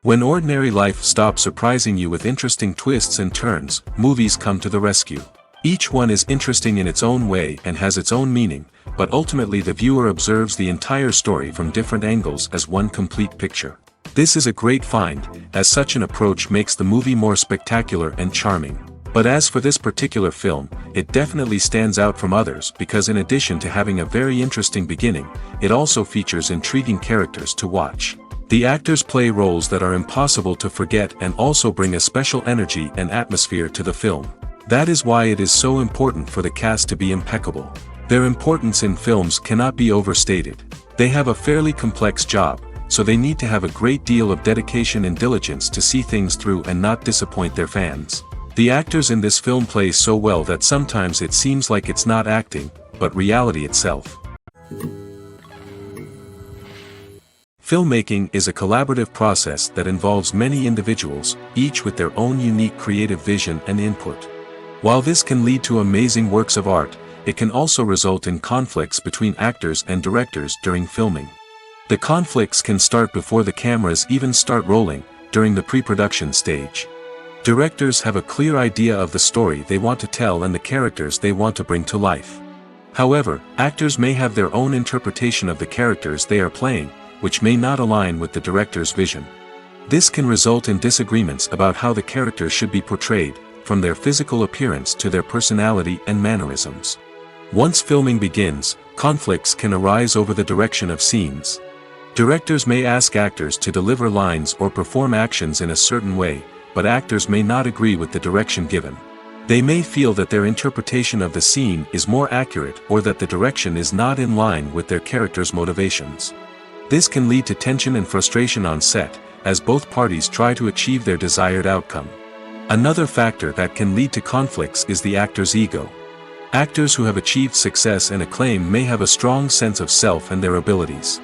When ordinary life stops surprising you with interesting twists and turns, movies come to the rescue. Each one is interesting in its own way and has its own meaning, but ultimately the viewer observes the entire story from different angles as one complete picture. This is a great find, as such an approach makes the movie more spectacular and charming. But as for this particular film, it definitely stands out from others because in addition to having a very interesting beginning, it also features intriguing characters to watch. The actors play roles that are impossible to forget and also bring a special energy and atmosphere to the film. That is why it is so important for the cast to be impeccable. Their importance in films cannot be overstated. They have a fairly complex job, so they need to have a great deal of dedication and diligence to see things through and not disappoint their fans. The actors in this film play so well that sometimes it seems like it's not acting, but reality itself. Filmmaking is a collaborative process that involves many individuals, each with their own unique creative vision and input. While this can lead to amazing works of art, it can also result in conflicts between actors and directors during filming. The conflicts can start before the cameras even start rolling, during the pre-production stage. Directors have a clear idea of the story they want to tell and the characters they want to bring to life. However, actors may have their own interpretation of the characters they are playing, which may not align with the director's vision. This can result in disagreements about how the characters should be portrayed, from their physical appearance to their personality and mannerisms. Once filming begins, conflicts can arise over the direction of scenes. Directors may ask actors to deliver lines or perform actions in a certain way, but actors may not agree with the direction given. They may feel that their interpretation of the scene is more accurate or that the direction is not in line with their character's motivations. This can lead to tension and frustration on set, as both parties try to achieve their desired outcome. Another factor that can lead to conflicts is the actor's ego. Actors who have achieved success and acclaim may have a strong sense of self and their abilities.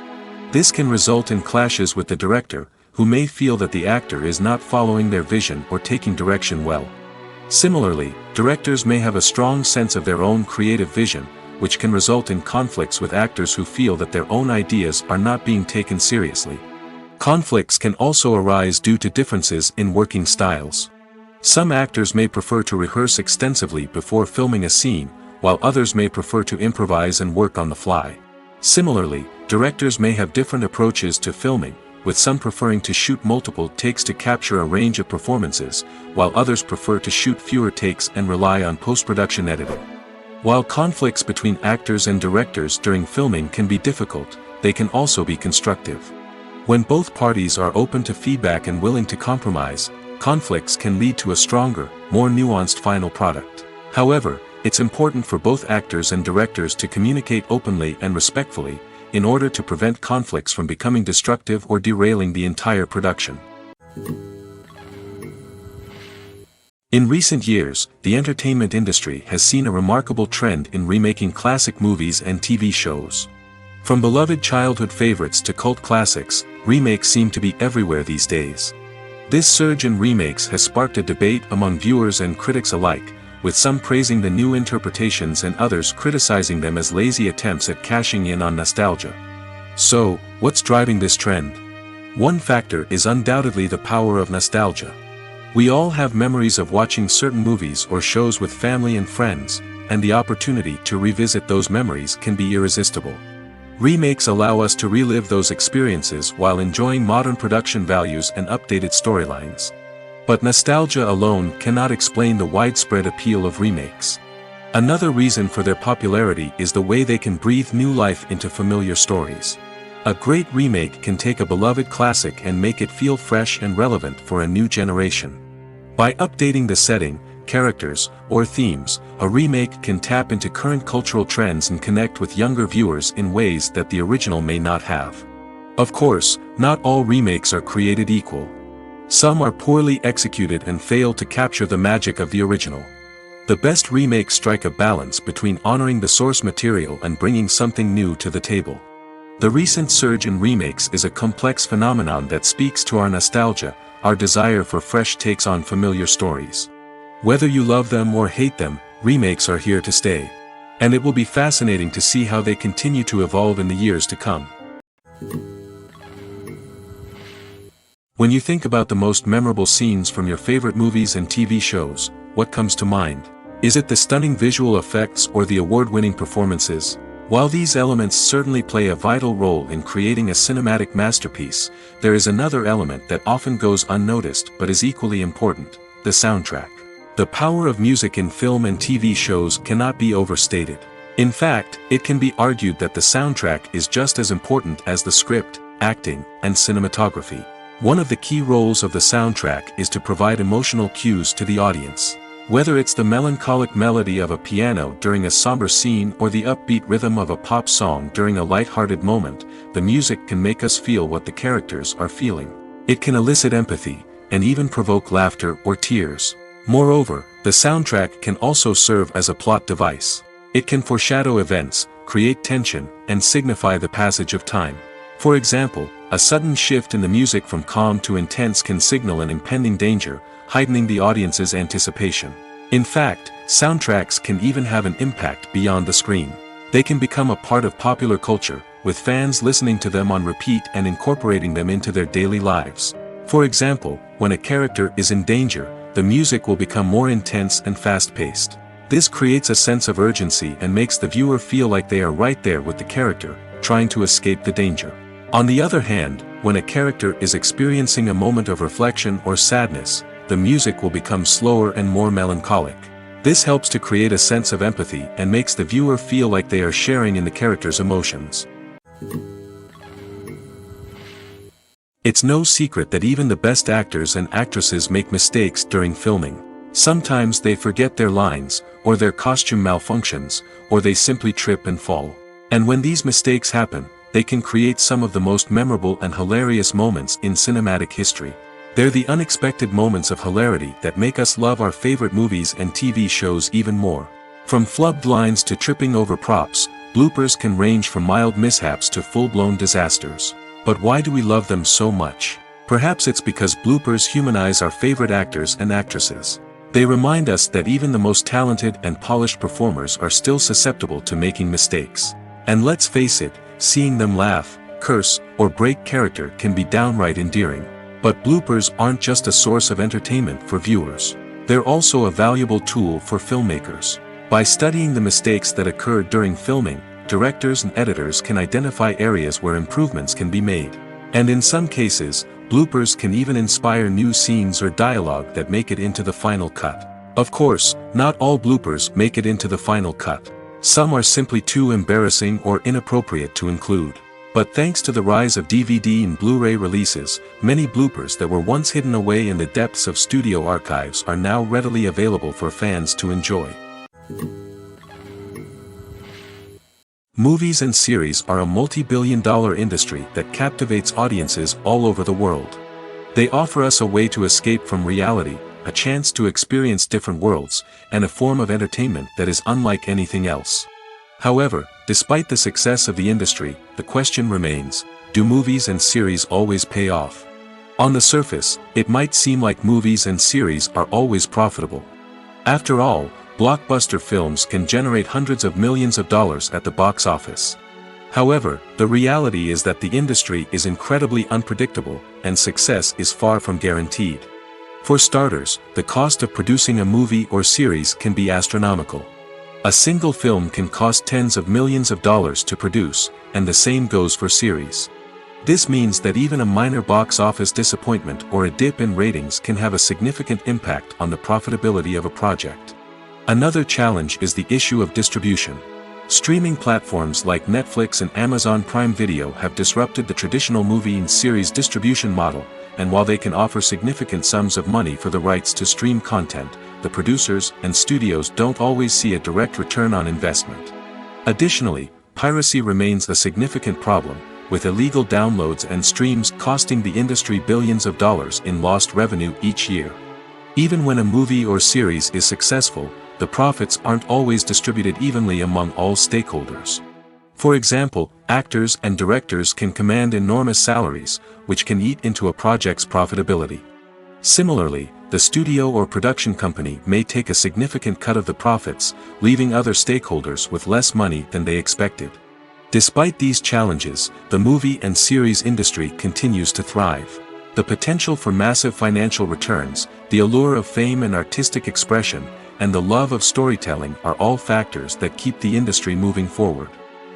This can result in clashes with the director, who may feel that the actor is not following their vision or taking direction well. Similarly, directors may have a strong sense of their own creative vision, which can result in conflicts with actors who feel that their own ideas are not being taken seriously. Conflicts can also arise due to differences in working styles. Some actors may prefer to rehearse extensively before filming a scene, while others may prefer to improvise and work on the fly. Similarly, directors may have different approaches to filming, with some preferring to shoot multiple takes to capture a range of performances, while others prefer to shoot fewer takes and rely on post-production editing. While conflicts between actors and directors during filming can be difficult, they can also be constructive. When both parties are open to feedback and willing to compromise, conflicts can lead to a stronger, more nuanced final product. However, it's important for both actors and directors to communicate openly and respectfully, in order to prevent conflicts from becoming destructive or derailing the entire production. In recent years, the entertainment industry has seen a remarkable trend in remaking classic movies and TV shows. From beloved childhood favorites to cult classics, remakes seem to be everywhere these days. This surge in remakes has sparked a debate among viewers and critics alike, with some praising the new interpretations and others criticizing them as lazy attempts at cashing in on nostalgia. So, what's driving this trend? One factor is undoubtedly the power of nostalgia. We all have memories of watching certain movies or shows with family and friends, and the opportunity to revisit those memories can be irresistible. Remakes allow us to relive those experiences while enjoying modern production values and updated storylines. But nostalgia alone cannot explain the widespread appeal of remakes. Another reason for their popularity is the way they can breathe new life into familiar stories. A great remake can take a beloved classic and make it feel fresh and relevant for a new generation. By updating the setting, characters, or themes, a remake can tap into current cultural trends and connect with younger viewers in ways that the original may not have. Of course, not all remakes are created equal. Some are poorly executed and fail to capture the magic of the original. The best remakes strike a balance between honoring the source material and bringing something new to the table. The recent surge in remakes is a complex phenomenon that speaks to our nostalgia, our desire for fresh takes on familiar stories. Whether you love them or hate them, remakes are here to stay. And it will be fascinating to see how they continue to evolve in the years to come. When you think about the most memorable scenes from your favorite movies and TV shows, what comes to mind? Is it the stunning visual effects or the award-winning performances? While these elements certainly play a vital role in creating a cinematic masterpiece, there is another element that often goes unnoticed but is equally important: the soundtrack. The power of music in film and TV shows cannot be overstated. In fact, it can be argued that the soundtrack is just as important as the script, acting, and cinematography. One of the key roles of the soundtrack is to provide emotional cues to the audience. Whether it's the melancholic melody of a piano during a somber scene or the upbeat rhythm of a pop song during a light-hearted moment, the music can make us feel what the characters are feeling. It can elicit empathy, and even provoke laughter or tears. Moreover, the soundtrack can also serve as a plot device. It can foreshadow events, create tension, and signify the passage of time. For example, a sudden shift in the music from calm to intense can signal an impending danger, heightening the audience's anticipation. In fact, soundtracks can even have an impact beyond the screen. They can become a part of popular culture, with fans listening to them on repeat and incorporating them into their daily lives. For example, when a character is in danger, the music will become more intense and fast-paced. This creates a sense of urgency and makes the viewer feel like they are right there with the character, trying to escape the danger. On the other hand, when a character is experiencing a moment of reflection or sadness, the music will become slower and more melancholic. This helps to create a sense of empathy and makes the viewer feel like they are sharing in the character's emotions. It's no secret that even the best actors and actresses make mistakes during filming. Sometimes they forget their lines, or their costume malfunctions, or they simply trip and fall. And when these mistakes happen, they can create some of the most memorable and hilarious moments in cinematic history. They're the unexpected moments of hilarity that make us love our favorite movies and TV shows even more. From flubbed lines to tripping over props, bloopers can range from mild mishaps to full-blown disasters. But why do we love them so much? Perhaps it's because bloopers humanize our favorite actors and actresses. They remind us that even the most talented and polished performers are still susceptible to making mistakes. And let's face it, seeing them laugh, curse, or break character can be downright endearing. But bloopers aren't just a source of entertainment for viewers. They're also a valuable tool for filmmakers. By studying the mistakes that occurred during filming, directors and editors can identify areas where improvements can be made. And in some cases, bloopers can even inspire new scenes or dialogue that make it into the final cut. Of course, not all bloopers make it into the final cut. Some are simply too embarrassing or inappropriate to include. But thanks to the rise of DVD and Blu-ray releases, many bloopers that were once hidden away in the depths of studio archives are now readily available for fans to enjoy. Movies and series are a multi-billion-dollar industry that captivates audiences all over the world. They offer us a way to escape from reality, a chance to experience different worlds, and a form of entertainment that is unlike anything else. However, despite the success of the industry, the question remains: do movies and series always pay off? On the surface, it might seem like movies and series are always profitable. After all, blockbuster films can generate hundreds of millions of dollars at the box office. However, the reality is that the industry is incredibly unpredictable, and success is far from guaranteed. For starters, the cost of producing a movie or series can be astronomical. A single film can cost tens of millions of dollars to produce, and the same goes for series. This means that even a minor box office disappointment or a dip in ratings can have a significant impact on the profitability of a project. Another challenge is the issue of distribution. Streaming platforms like Netflix and Amazon Prime Video have disrupted the traditional movie and series distribution model, and while they can offer significant sums of money for the rights to stream content, the producers and studios don't always see a direct return on investment. Additionally, piracy remains a significant problem, with illegal downloads and streams costing the industry billions of dollars in lost revenue each year. Even when a movie or series is successful, the profits aren't always distributed evenly among all stakeholders. For example, actors and directors can command enormous salaries, which can eat into a project's profitability. Similarly, the studio or production company may take a significant cut of the profits, leaving other stakeholders with less money than they expected. Despite these challenges, the movie and series industry continues to thrive. The potential for massive financial returns, the allure of fame and artistic expression, and the love of storytelling are all factors that keep the industry moving forward.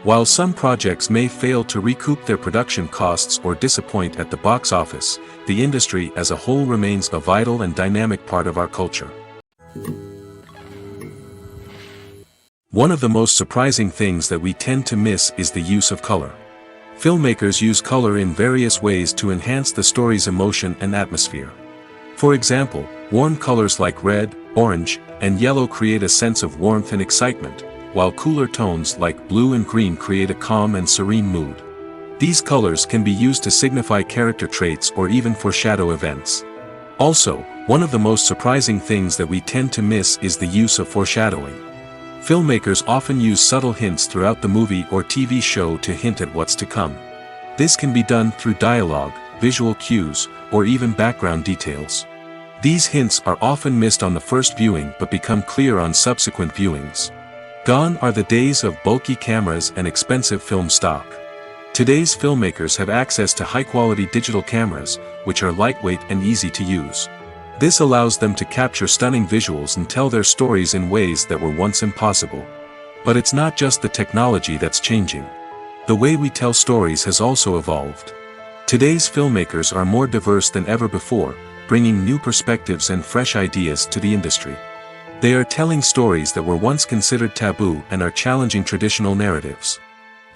While some projects may fail to recoup their production costs or disappoint at the box office, the industry as a whole remains a vital and dynamic part of our culture. One of the most surprising things that we tend to miss is the use of color. Filmmakers use color in various ways to enhance the story's emotion and atmosphere. For example, warm colors like red, orange, and yellow create a sense of warmth and excitement, while cooler tones like blue and green create a calm and serene mood. These colors can be used to signify character traits or even foreshadow events. Also, one of the most surprising things that we tend to miss is the use of foreshadowing. Filmmakers often use subtle hints throughout the movie or TV show to hint at what's to come. This can be done through dialogue, visual cues, or even background details. These hints are often missed on the first viewing but become clear on subsequent viewings. Gone are the days of bulky cameras and expensive film stock. Today's filmmakers have access to high-quality digital cameras, which are lightweight and easy to use. This allows them to capture stunning visuals and tell their stories in ways that were once impossible. But it's not just the technology that's changing. The way we tell stories has also evolved. Today's filmmakers are more diverse than ever before, bringing new perspectives and fresh ideas to the industry. They are telling stories that were once considered taboo and are challenging traditional narratives.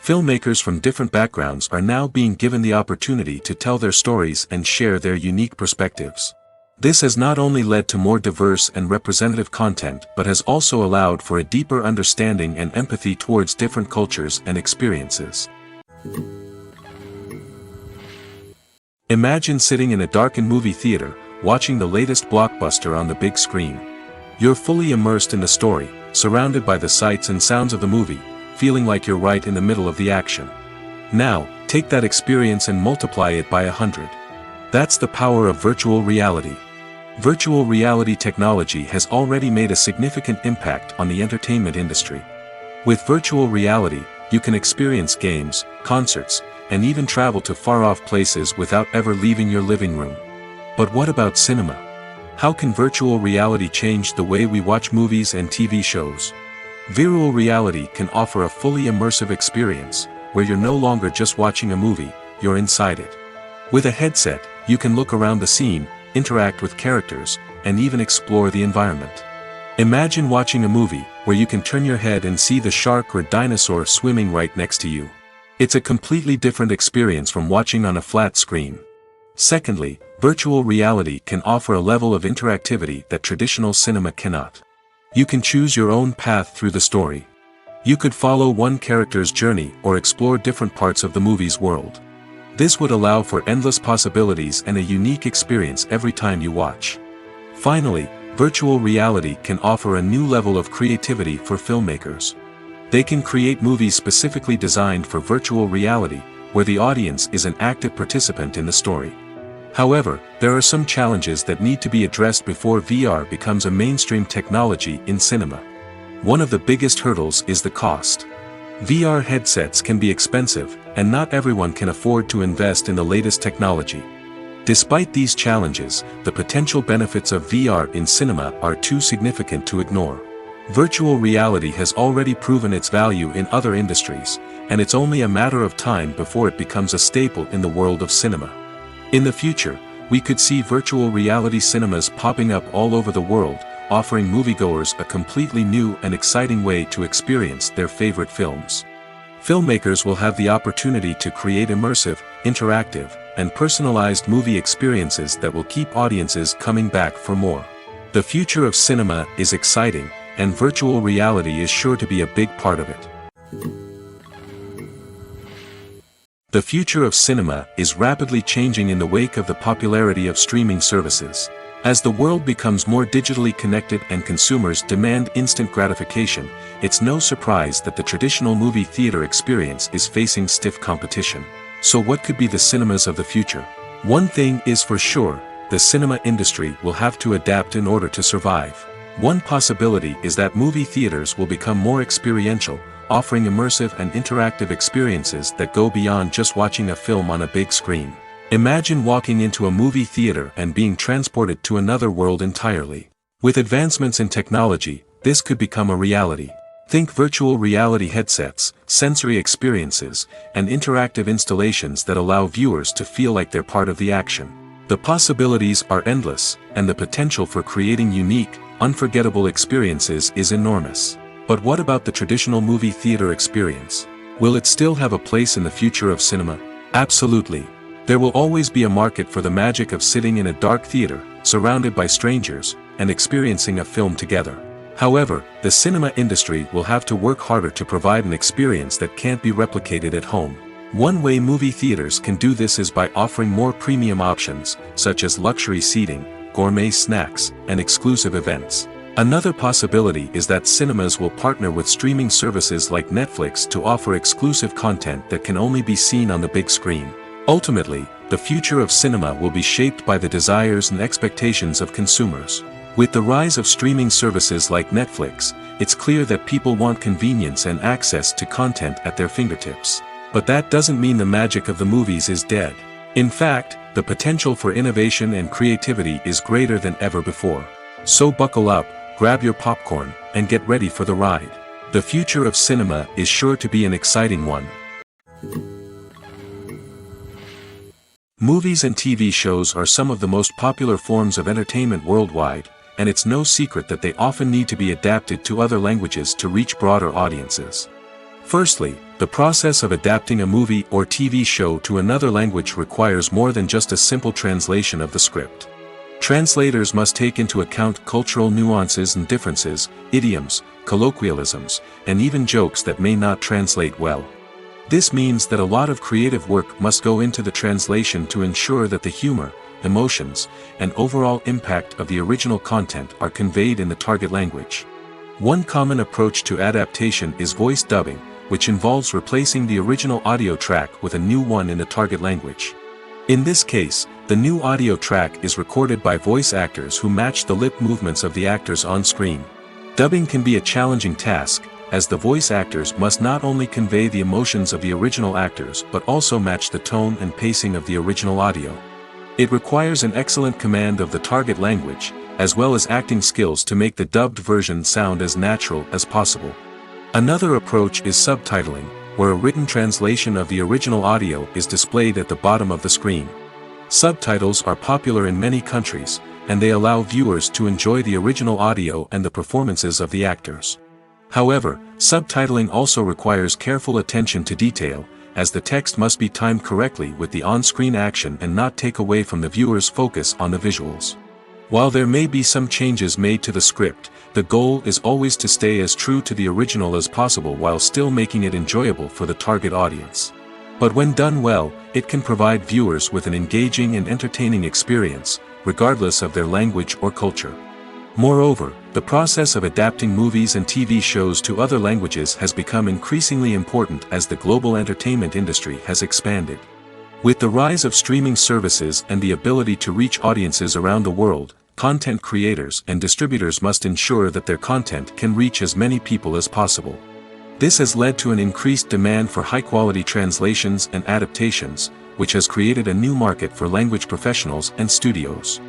Filmmakers from different backgrounds are now being given the opportunity to tell their stories and share their unique perspectives. This has not only led to more diverse and representative content but has also allowed for a deeper understanding and empathy towards different cultures and experiences. Imagine sitting in a darkened movie theater, watching the latest blockbuster on the big screen. You're fully immersed in the story, surrounded by the sights and sounds of the movie, feeling like you're right in the middle of the action. Now, take that experience and multiply it by 100. That's the power of virtual reality. Virtual reality technology has already made a significant impact on the entertainment industry. With virtual reality, you can experience games, concerts, and even travel to far-off places without ever leaving your living room. But what about cinema? How can virtual reality change the way we watch movies and TV shows? Virtual reality can offer a fully immersive experience, where you're no longer just watching a movie, you're inside it. With a headset, you can look around the scene, interact with characters, and even explore the environment. Imagine watching a movie where you can turn your head and see the shark or dinosaur swimming right next to you. It's a completely different experience from watching on a flat screen. Secondly, virtual reality can offer a level of interactivity that traditional cinema cannot. You can choose your own path through the story. You could follow one character's journey or explore different parts of the movie's world. This would allow for endless possibilities and a unique experience every time you watch. Finally, virtual reality can offer a new level of creativity for filmmakers. They can create movies specifically designed for virtual reality, where the audience is an active participant in the story. However, there are some challenges that need to be addressed before VR becomes a mainstream technology in cinema. One of the biggest hurdles is the cost. VR headsets can be expensive, and not everyone can afford to invest in the latest technology. Despite these challenges, the potential benefits of VR in cinema are too significant to ignore. Virtual reality has already proven its value in other industries, and it's only a matter of time before it becomes a staple in the world of cinema. In the future, we could see virtual reality cinemas popping up all over the world, offering moviegoers a completely new and exciting way to experience their favorite films. Filmmakers will have the opportunity to create immersive, interactive, and personalized movie experiences that will keep audiences coming back for more. The future of cinema is exciting, and virtual reality is sure to be a big part of it. The future of cinema is rapidly changing in the wake of the popularity of streaming services. As the world becomes more digitally connected and consumers demand instant gratification, it's no surprise that the traditional movie theater experience is facing stiff competition. So what could be the cinemas of the future? One thing is for sure, the cinema industry will have to adapt in order to survive. One possibility is that movie theaters will become more experiential, offering immersive and interactive experiences that go beyond just watching a film on a big screen. Imagine walking into a movie theater and being transported to another world entirely. With advancements in technology, this could become a reality. Think virtual reality headsets, sensory experiences, and interactive installations that allow viewers to feel like they're part of the action. The possibilities are endless, and the potential for creating unique, unforgettable experiences is enormous. But what about the traditional movie theater experience? Will it still have a place in the future of cinema? Absolutely. There will always be a market for the magic of sitting in a dark theater, surrounded by strangers, and experiencing a film together. However, the cinema industry will have to work harder to provide an experience that can't be replicated at home. One way movie theaters can do this is by offering more premium options, such as luxury seating, gourmet snacks, and exclusive events. Another possibility is that cinemas will partner with streaming services like Netflix to offer exclusive content that can only be seen on the big screen. Ultimately, the future of cinema will be shaped by the desires and expectations of consumers. With the rise of streaming services like Netflix, it's clear that people want convenience and access to content at their fingertips. But that doesn't mean the magic of the movies is dead. In fact, the potential for innovation and creativity is greater than ever before. So buckle up, grab your popcorn, and get ready for the ride. The future of cinema is sure to be an exciting one. Movies and TV shows are some of the most popular forms of entertainment worldwide, and it's no secret that they often need to be adapted to other languages to reach broader audiences. Firstly, the process of adapting a movie or TV show to another language requires more than just a simple translation of the script. Translators must take into account cultural nuances and differences, idioms, colloquialisms, and even jokes that may not translate well. This means that a lot of creative work must go into the translation to ensure that the humor, emotions, and overall impact of the original content are conveyed in the target language. One common approach to adaptation is voice dubbing, which involves replacing the original audio track with a new one in the target language. In this case, the new audio track is recorded by voice actors who match the lip movements of the actors on screen. Dubbing can be a challenging task, as the voice actors must not only convey the emotions of the original actors but also match the tone and pacing of the original audio. It requires an excellent command of the target language, as well as acting skills to make the dubbed version sound as natural as possible. Another approach is subtitling, where a written translation of the original audio is displayed at the bottom of the screen. Subtitles are popular in many countries, and they allow viewers to enjoy the original audio and the performances of the actors. However, subtitling also requires careful attention to detail, as the text must be timed correctly with the on-screen action and not take away from the viewer's focus on the visuals. While there may be some changes made to the script, the goal is always to stay as true to the original as possible while still making it enjoyable for the target audience. But when done well, it can provide viewers with an engaging and entertaining experience, regardless of their language or culture. Moreover, the process of adapting movies and TV shows to other languages has become increasingly important as the global entertainment industry has expanded. With the rise of streaming services and the ability to reach audiences around the world, content creators and distributors must ensure that their content can reach as many people as possible. This has led to an increased demand for high-quality translations and adaptations, which has created a new market for language professionals and studios.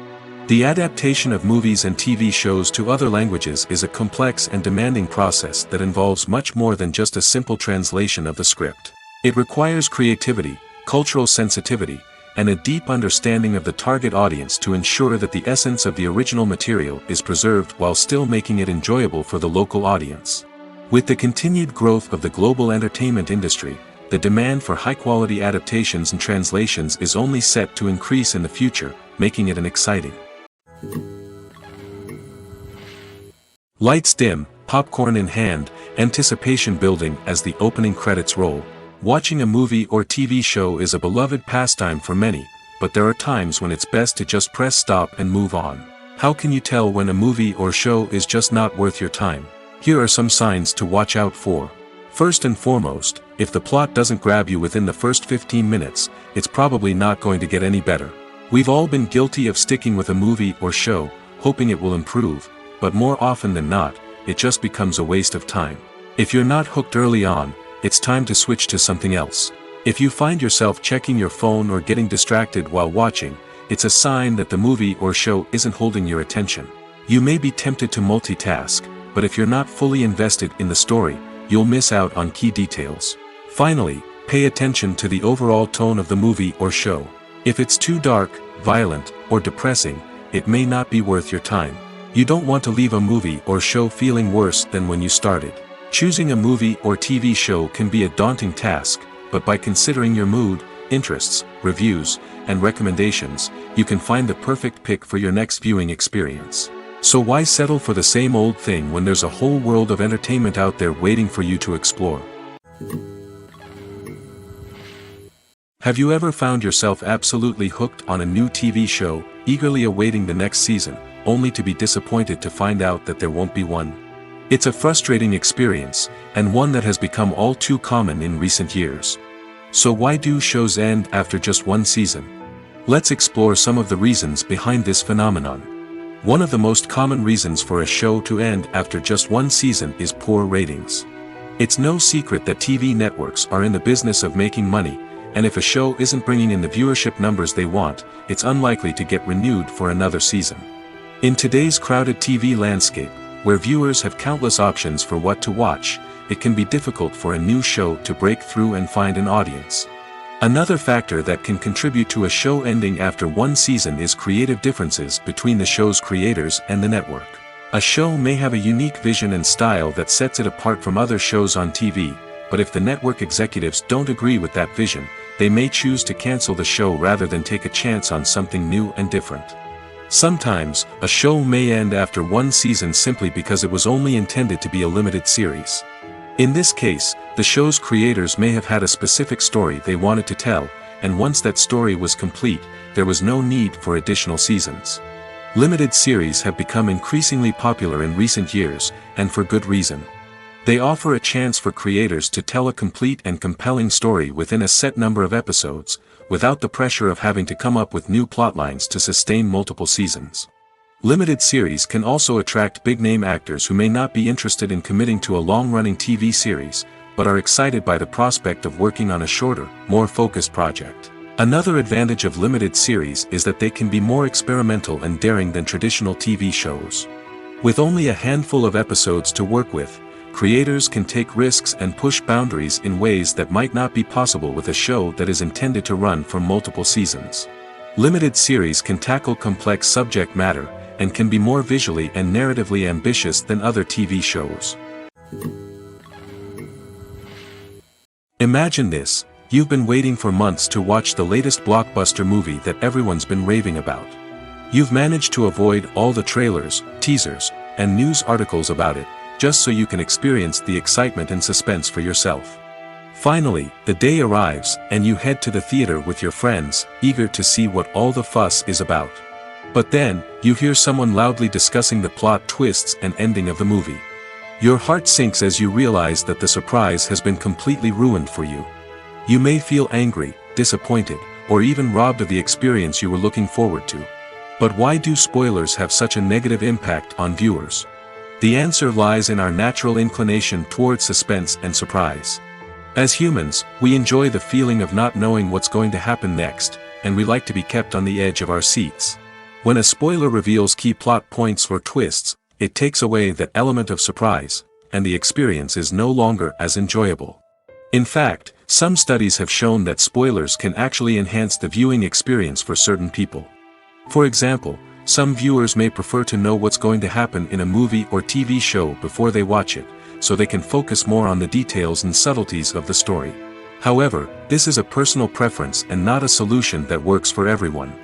The adaptation of movies and TV shows to other languages is a complex and demanding process that involves much more than just a simple translation of the script. It requires creativity, cultural sensitivity, and a deep understanding of the target audience to ensure that the essence of the original material is preserved while still making it enjoyable for the local audience. With the continued growth of the global entertainment industry, the demand for high-quality adaptations and translations is only set to increase in the future, making it an exciting. Lights dim, popcorn in hand, anticipation building as the opening credits roll. Watching a movie or TV show is a beloved pastime for many, but there are times when it's best to just press stop and move on. How can you tell when a movie or show is just not worth your time? Here are some signs to watch out for. First and foremost, if the plot doesn't grab you within the first 15 minutes, it's probably not going to get any better. We've all been guilty of sticking with a movie or show, hoping it will improve, but more often than not, it just becomes a waste of time. If you're not hooked early on, it's time to switch to something else. If you find yourself checking your phone or getting distracted while watching, it's a sign that the movie or show isn't holding your attention. You may be tempted to multitask, but if you're not fully invested in the story, you'll miss out on key details. Finally, pay attention to the overall tone of the movie or show. If it's too dark, violent, or depressing, it may not be worth your time. You don't want to leave a movie or show feeling worse than when you started. Choosing a movie or TV show can be a daunting task, but by considering your mood, interests, reviews, and recommendations, you can find the perfect pick for your next viewing experience. So why settle for the same old thing when there's a whole world of entertainment out there waiting for you to explore? Have you ever found yourself absolutely hooked on a new TV show, eagerly awaiting the next season, only to be disappointed to find out that there won't be one? It's a frustrating experience, and one that has become all too common in recent years. So why do shows end after just one season? Let's explore some of the reasons behind this phenomenon. One of the most common reasons for a show to end after just one season is poor ratings. It's no secret that TV networks are in the business of making money, and if a show isn't bringing in the viewership numbers they want, it's unlikely to get renewed for another season. In today's crowded TV landscape, where viewers have countless options for what to watch, it can be difficult for a new show to break through and find an audience. Another factor that can contribute to a show ending after one season is creative differences between the show's creators and the network. A show may have a unique vision and style that sets it apart from other shows on TV, but if the network executives don't agree with that vision, they may choose to cancel the show rather than take a chance on something new and different. Sometimes, a show may end after one season simply because it was only intended to be a limited series. In this case, the show's creators may have had a specific story they wanted to tell, and once that story was complete, there was no need for additional seasons. Limited series have become increasingly popular in recent years, and for good reason. They offer a chance for creators to tell a complete and compelling story within a set number of episodes, without the pressure of having to come up with new plotlines to sustain multiple seasons. Limited series can also attract big-name actors who may not be interested in committing to a long-running TV series, but are excited by the prospect of working on a shorter, more focused project. Another advantage of limited series is that they can be more experimental and daring than traditional TV shows. With only a handful of episodes to work with, creators can take risks and push boundaries in ways that might not be possible with a show that is intended to run for multiple seasons. Limited series can tackle complex subject matter, and can be more visually and narratively ambitious than other TV shows. Imagine this: you've been waiting for months to watch the latest blockbuster movie that everyone's been raving about. You've managed to avoid all the trailers, teasers, and news articles about it, just so you can experience the excitement and suspense for yourself. Finally, the day arrives, and you head to the theater with your friends, eager to see what all the fuss is about. But then, you hear someone loudly discussing the plot twists and ending of the movie. Your heart sinks as you realize that the surprise has been completely ruined for you. You may feel angry, disappointed, or even robbed of the experience you were looking forward to. But why do spoilers have such a negative impact on viewers? The answer lies in our natural inclination towards suspense and surprise. As humans, we enjoy the feeling of not knowing what's going to happen next, and we like to be kept on the edge of our seats. When a spoiler reveals key plot points or twists, it takes away that element of surprise, and the experience is no longer as enjoyable. In fact, some studies have shown that spoilers can actually enhance the viewing experience for certain people. For example, some viewers may prefer to know what's going to happen in a movie or TV show before they watch it, so they can focus more on the details and subtleties of the story. However, this is a personal preference and not a solution that works for everyone.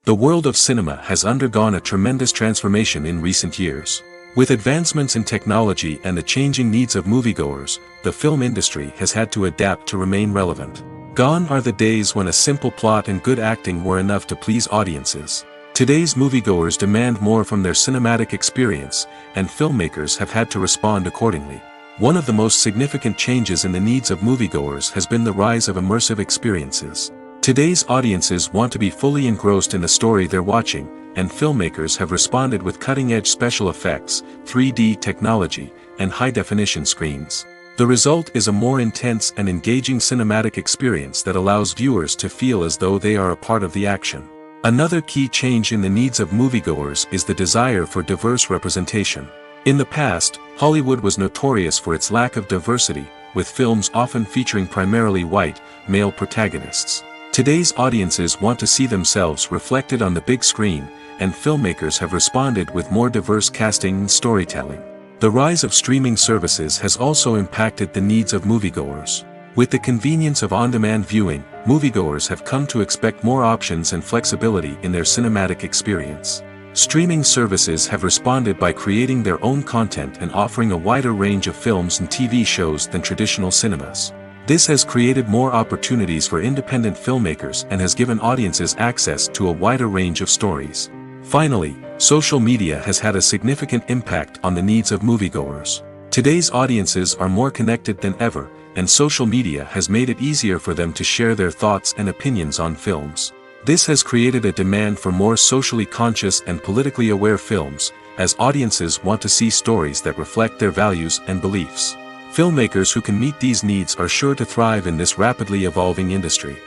The world of cinema has undergone a tremendous transformation in recent years. With advancements in technology and the changing needs of moviegoers, the film industry has had to adapt to remain relevant. Gone are the days when a simple plot and good acting were enough to please audiences. Today's moviegoers demand more from their cinematic experience, and filmmakers have had to respond accordingly. One of the most significant changes in the needs of moviegoers has been the rise of immersive experiences. Today's audiences want to be fully engrossed in the story they're watching, and filmmakers have responded with cutting-edge special effects, 3D technology, and high-definition screens. The result is a more intense and engaging cinematic experience that allows viewers to feel as though they are a part of the action. Another key change in the needs of moviegoers is the desire for diverse representation. In the past, Hollywood was notorious for its lack of diversity, with films often featuring primarily white, male protagonists. Today's audiences want to see themselves reflected on the big screen, and filmmakers have responded with more diverse casting and storytelling. The rise of streaming services has also impacted the needs of moviegoers. With the convenience of on-demand viewing, moviegoers have come to expect more options and flexibility in their cinematic experience. Streaming services have responded by creating their own content and offering a wider range of films and TV shows than traditional cinemas. This has created more opportunities for independent filmmakers and has given audiences access to a wider range of stories. Finally, social media has had a significant impact on the needs of moviegoers. Today's audiences are more connected than ever, and social media has made it easier for them to share their thoughts and opinions on films. This has created a demand for more socially conscious and politically aware films, as audiences want to see stories that reflect their values and beliefs. Filmmakers who can meet these needs are sure to thrive in this rapidly evolving industry.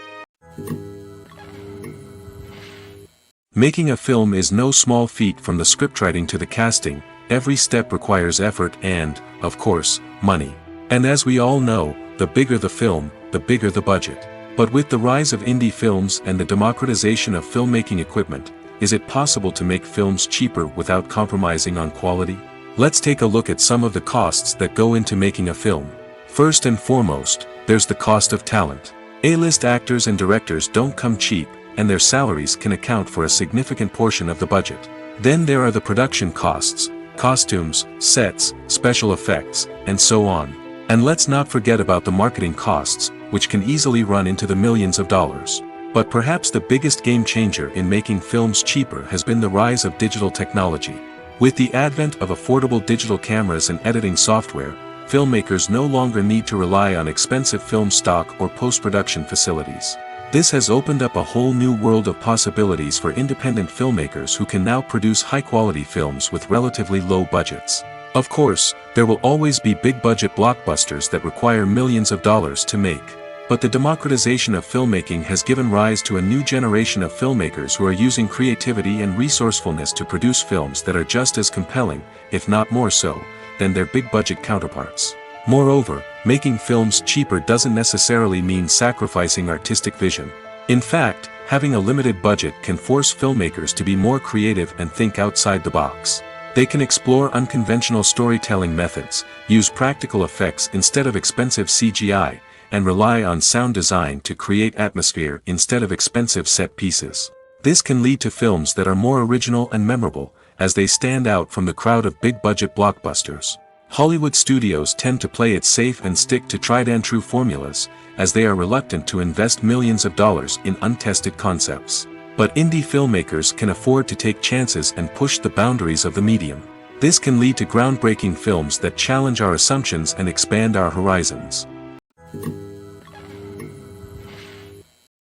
Making a film is no small feat. From the scriptwriting to the casting, every step requires effort and, of course, money. And as we all know, the bigger the film, the bigger the budget. But with the rise of indie films and the democratization of filmmaking equipment, is it possible to make films cheaper without compromising on quality? Let's take a look at some of the costs that go into making a film. First and foremost, there's the cost of talent. A-list actors and directors don't come cheap, and their salaries can account for a significant portion of the budget. Then there are the production costs, costumes, sets, special effects, and so on. And let's not forget about the marketing costs, which can easily run into the millions of dollars. But perhaps the biggest game changer in making films cheaper has been the rise of digital technology. With the advent of affordable digital cameras and editing software, filmmakers no longer need to rely on expensive film stock or post-production facilities. This has opened up a whole new world of possibilities for independent filmmakers who can now produce high-quality films with relatively low budgets. Of course, there will always be big-budget blockbusters that require millions of dollars to make. But the democratization of filmmaking has given rise to a new generation of filmmakers who are using creativity and resourcefulness to produce films that are just as compelling, if not more so, than their big-budget counterparts. Moreover, making films cheaper doesn't necessarily mean sacrificing artistic vision. In fact, having a limited budget can force filmmakers to be more creative and think outside the box. They can explore unconventional storytelling methods, use practical effects instead of expensive CGI, and rely on sound design to create atmosphere instead of expensive set pieces. This can lead to films that are more original and memorable, as they stand out from the crowd of big-budget blockbusters. Hollywood studios tend to play it safe and stick to tried-and-true formulas, as they are reluctant to invest millions of dollars in untested concepts. But indie filmmakers can afford to take chances and push the boundaries of the medium. This can lead to groundbreaking films that challenge our assumptions and expand our horizons.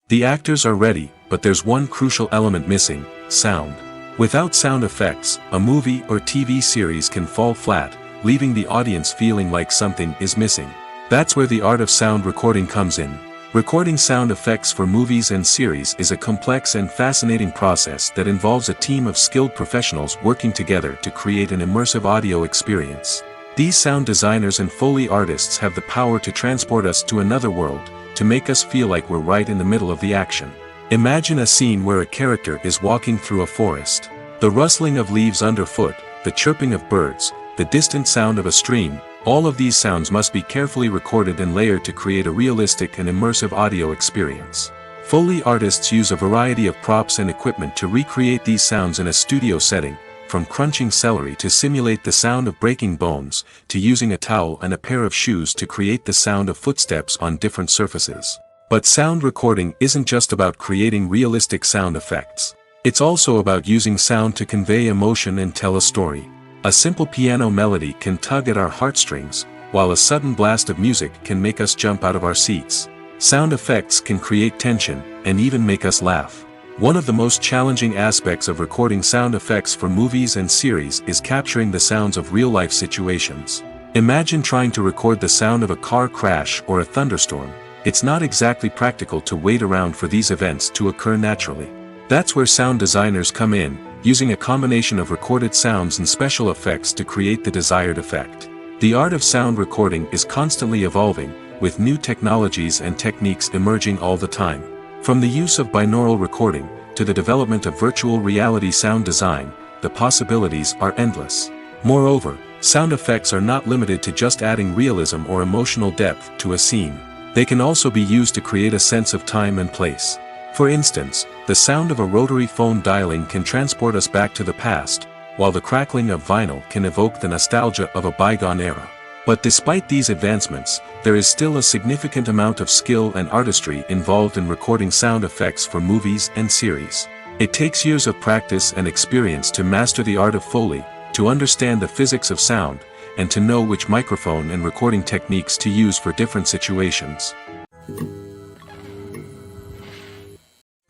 The actors are ready, but there's one crucial element missing: sound. Without sound effects, a movie or TV series can fall flat, leaving the audience feeling like something is missing. That's where the art of sound recording comes in. Recording sound effects for movies and series is a complex and fascinating process that involves a team of skilled professionals working together to create an immersive audio experience. These sound designers and Foley artists have the power to transport us to another world, to make us feel like we're right in the middle of the action. Imagine a scene where a character is walking through a forest. The rustling of leaves underfoot, the chirping of birds, the distant sound of a stream, all of these sounds must be carefully recorded and layered to create a realistic and immersive audio experience. Foley artists use a variety of props and equipment to recreate these sounds in a studio setting, from crunching celery to simulate the sound of breaking bones, to using a towel and a pair of shoes to create the sound of footsteps on different surfaces. But sound recording isn't just about creating realistic sound effects. It's also about using sound to convey emotion and tell a story. A simple piano melody can tug at our heartstrings, while a sudden blast of music can make us jump out of our seats. Sound effects can create tension, and even make us laugh. One of the most challenging aspects of recording sound effects for movies and series is capturing the sounds of real-life situations. Imagine trying to record the sound of a car crash or a thunderstorm. It's not exactly practical to wait around for these events to occur naturally. That's where sound designers come in, using a combination of recorded sounds and special effects to create the desired effect. The art of sound recording is constantly evolving, with new technologies and techniques emerging all the time. From the use of binaural recording, to the development of virtual reality sound design, the possibilities are endless. Moreover, sound effects are not limited to just adding realism or emotional depth to a scene. They can also be used to create a sense of time and place. For instance, the sound of a rotary phone dialing can transport us back to the past, while the crackling of vinyl can evoke the nostalgia of a bygone era. But despite these advancements, there is still a significant amount of skill and artistry involved in recording sound effects for movies and series. It takes years of practice and experience to master the art of Foley, to understand the physics of sound, and to know which microphone and recording techniques to use for different situations.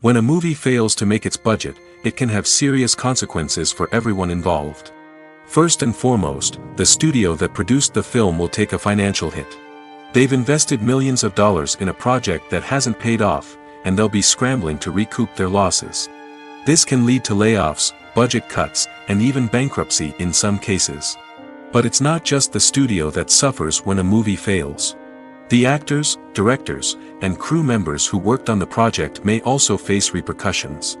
When a movie fails to make its budget, it can have serious consequences for everyone involved. First and foremost, the studio that produced the film will take a financial hit. They've invested millions of dollars in a project that hasn't paid off, and they'll be scrambling to recoup their losses. This can lead to layoffs, budget cuts, and even bankruptcy in some cases. But it's not just the studio that suffers when a movie fails. The actors, directors, and crew members who worked on the project may also face repercussions.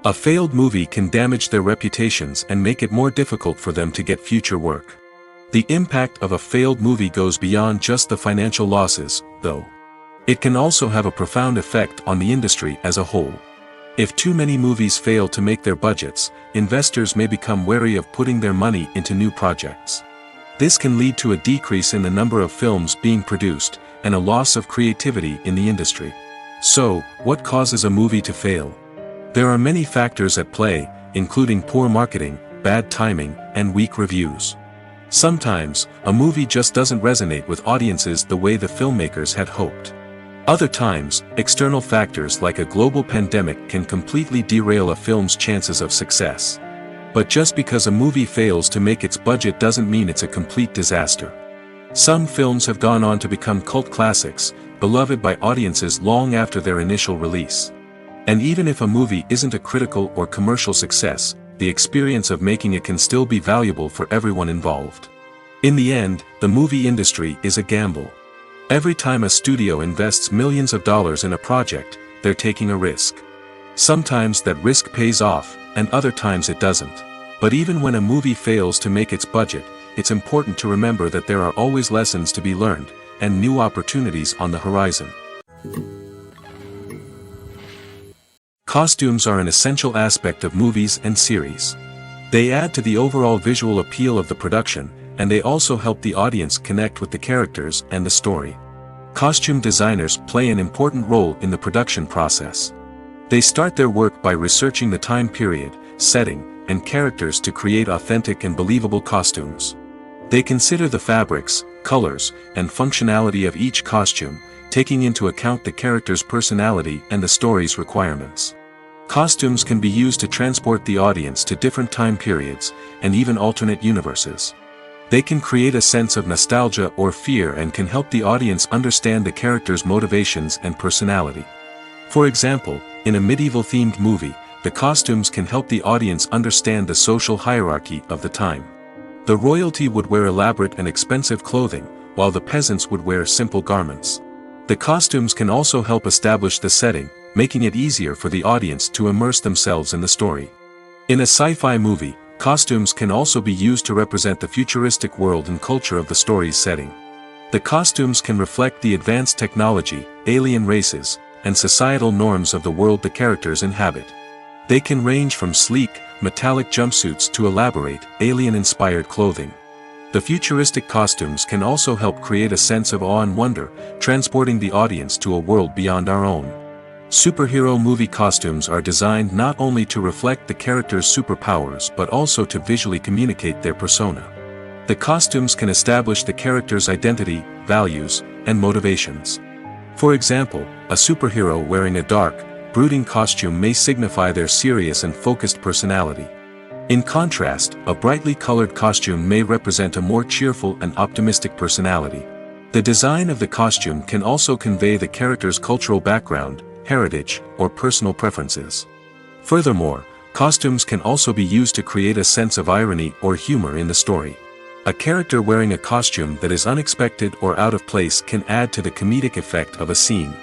A failed movie can damage their reputations and make it more difficult for them to get future work. The impact of a failed movie goes beyond just the financial losses, though. It can also have a profound effect on the industry as a whole. If too many movies fail to make their budgets, investors may become wary of putting their money into new projects. This can lead to a decrease in the number of films being produced, and a loss of creativity in the industry. So, what causes a movie to fail? There are many factors at play, including poor marketing, bad timing, and weak reviews. Sometimes, a movie just doesn't resonate with audiences the way the filmmakers had hoped. Other times, external factors like a global pandemic can completely derail a film's chances of success. But just because a movie fails to make its budget doesn't mean it's a complete disaster. Some films have gone on to become cult classics, beloved by audiences long after their initial release. And even if a movie isn't a critical or commercial success, the experience of making it can still be valuable for everyone involved. In the end, the movie industry is a gamble. Every time a studio invests millions of dollars in a project, they're taking a risk. Sometimes that risk pays off, and other times it doesn't. But even when a movie fails to make its budget, it's important to remember that there are always lessons to be learned, and new opportunities on the horizon. Costumes are an essential aspect of movies and series. They add to the overall visual appeal of the production, and they also help the audience connect with the characters and the story. Costume designers play an important role in the production process. They start their work by researching the time period, setting, and characters to create authentic and believable costumes. They consider the fabrics, colors, and functionality of each costume, taking into account the character's personality and the story's requirements. Costumes can be used to transport the audience to different time periods, and even alternate universes. They can create a sense of nostalgia or fear and can help the audience understand the character's motivations and personality. For example, in a medieval-themed movie, the costumes can help the audience understand the social hierarchy of the time. The royalty would wear elaborate and expensive clothing, while the peasants would wear simple garments. The costumes can also help establish the setting, making it easier for the audience to immerse themselves in the story. In a sci-fi movie, costumes can also be used to represent the futuristic world and culture of the story's setting. The costumes can reflect the advanced technology, alien races, and societal norms of the world the characters inhabit. They can range from sleek, metallic jumpsuits to elaborate, alien-inspired clothing. The futuristic costumes can also help create a sense of awe and wonder, transporting the audience to a world beyond our own. Superhero movie costumes are designed not only to reflect the character's superpowers but also to visually communicate their persona. The costumes can establish the character's identity, values, and motivations. For example, a superhero wearing a dark, brooding costume may signify their serious and focused personality. In contrast, a brightly colored costume may represent a more cheerful and optimistic personality. The design of the costume can also convey the character's cultural background, heritage, or personal preferences. Furthermore, costumes can also be used to create a sense of irony or humor in the story. A character wearing a costume that is unexpected or out of place can add to the comedic effect of a scene.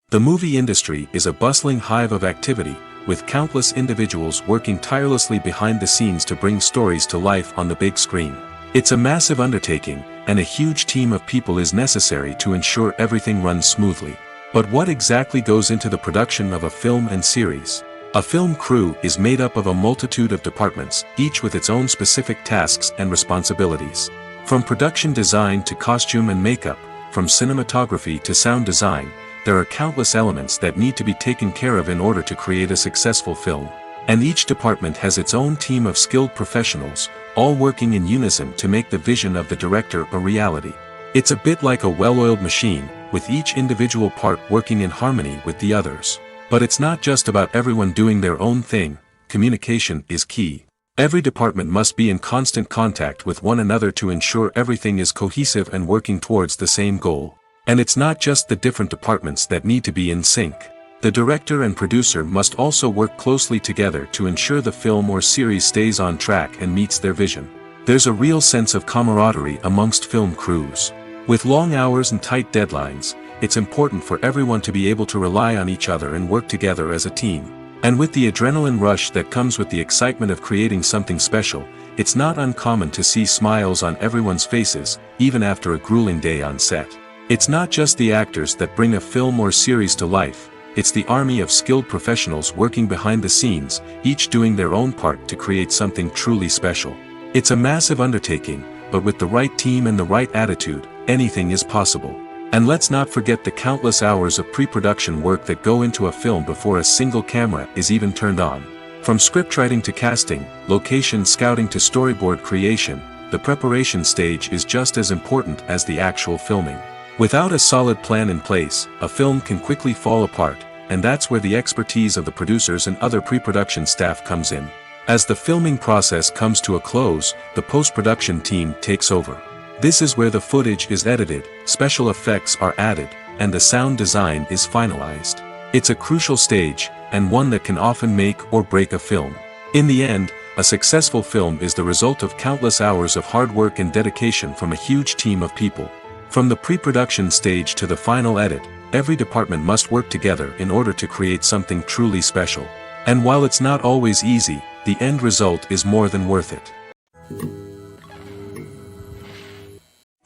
The movie industry is a bustling hive of activity, with countless individuals working tirelessly behind the scenes to bring stories to life on the big screen. It's a massive undertaking, and a huge team of people is necessary to ensure everything runs smoothly. But what exactly goes into the production of a film and series? A film crew is made up of a multitude of departments, each with its own specific tasks and responsibilities. From production design to costume and makeup, from cinematography to sound design, there are countless elements that need to be taken care of in order to create a successful film. And each department has its own team of skilled professionals, all working in unison to make the vision of the director a reality. It's a bit like a well-oiled machine, with each individual part working in harmony with the others. But it's not just about everyone doing their own thing. Communication is key. Every department must be in constant contact with one another to ensure everything is cohesive and working towards the same goal. And it's not just the different departments that need to be in sync. The director and producer must also work closely together to ensure the film or series stays on track and meets their vision. There's a real sense of camaraderie amongst film crews. With long hours and tight deadlines, it's important for everyone to be able to rely on each other and work together as a team. And with the adrenaline rush that comes with the excitement of creating something special, it's not uncommon to see smiles on everyone's faces, even after a grueling day on set. It's not just the actors that bring a film or series to life, it's the army of skilled professionals working behind the scenes, each doing their own part to create something truly special. It's a massive undertaking, but with the right team and the right attitude, anything is possible. And let's not forget the countless hours of pre-production work that go into a film before a single camera is even turned on. From scriptwriting to casting, location scouting to storyboard creation, the preparation stage is just as important as the actual filming. Without a solid plan in place, a film can quickly fall apart, and that's where the expertise of the producers and other pre-production staff comes in. As the filming process comes to a close, the post-production team takes over. This is where the footage is edited, special effects are added, and the sound design is finalized. It's a crucial stage, and one that can often make or break a film. In the end, a successful film is the result of countless hours of hard work and dedication from a huge team of people. From the pre-production stage to the final edit, every department must work together in order to create something truly special. And while it's not always easy, the end result is more than worth it.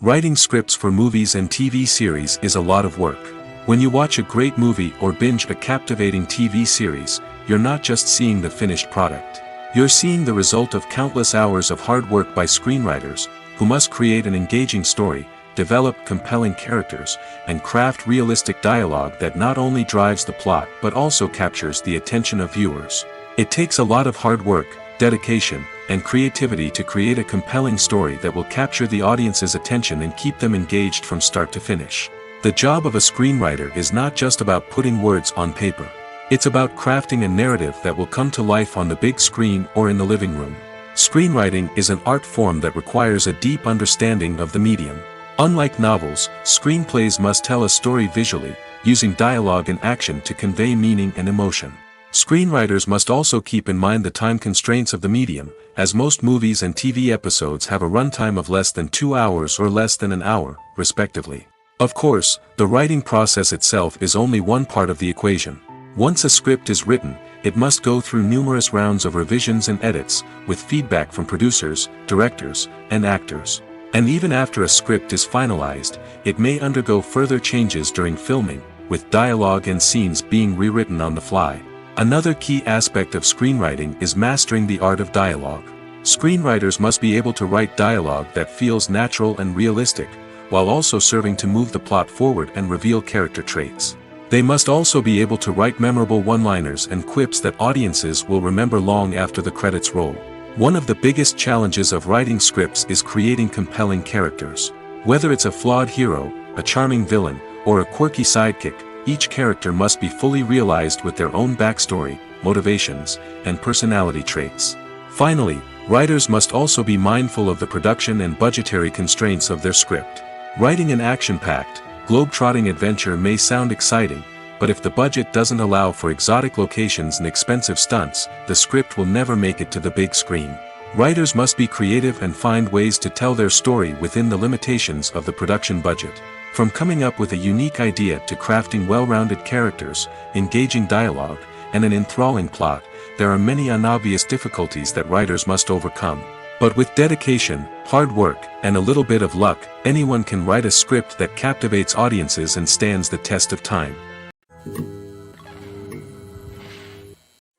Writing scripts for movies and TV series is a lot of work. When you watch a great movie or binge a captivating TV series, you're not just seeing the finished product. You're seeing the result of countless hours of hard work by screenwriters, who must create an engaging story, develop compelling characters, and craft realistic dialogue that not only drives the plot but also captures the attention of viewers. It takes a lot of hard work, dedication, and creativity to create a compelling story that will capture the audience's attention and keep them engaged from start to finish. The job of a screenwriter is not just about putting words on paper. It's about crafting a narrative that will come to life on the big screen or in the living room. Screenwriting is an art form that requires a deep understanding of the medium. Unlike novels, screenplays must tell a story visually, using dialogue and action to convey meaning and emotion. Screenwriters must also keep in mind the time constraints of the medium, as most movies and TV episodes have a runtime of less than 2 hours or less than an hour, respectively. Of course, the writing process itself is only one part of the equation. Once a script is written, it must go through numerous rounds of revisions and edits, with feedback from producers, directors, and actors. And even after a script is finalized, it may undergo further changes during filming, with dialogue and scenes being rewritten on the fly. Another key aspect of screenwriting is mastering the art of dialogue. Screenwriters must be able to write dialogue that feels natural and realistic, while also serving to move the plot forward and reveal character traits. They must also be able to write memorable one-liners and quips that audiences will remember long after the credits roll. One of the biggest challenges of writing scripts is creating compelling characters. Whether it's a flawed hero, a charming villain, or a quirky sidekick, each character must be fully realized with their own backstory, motivations, and personality traits. Finally, writers must also be mindful of the production and budgetary constraints of their script. Writing an action-packed, globe-trotting adventure may sound exciting, but if the budget doesn't allow for exotic locations and expensive stunts, the script will never make it to the big screen. Writers must be creative and find ways to tell their story within the limitations of the production budget. From coming up with a unique idea to crafting well-rounded characters, engaging dialogue, and an enthralling plot, there are many unobvious difficulties that writers must overcome. But with dedication, hard work, and a little bit of luck, anyone can write a script that captivates audiences and stands the test of time.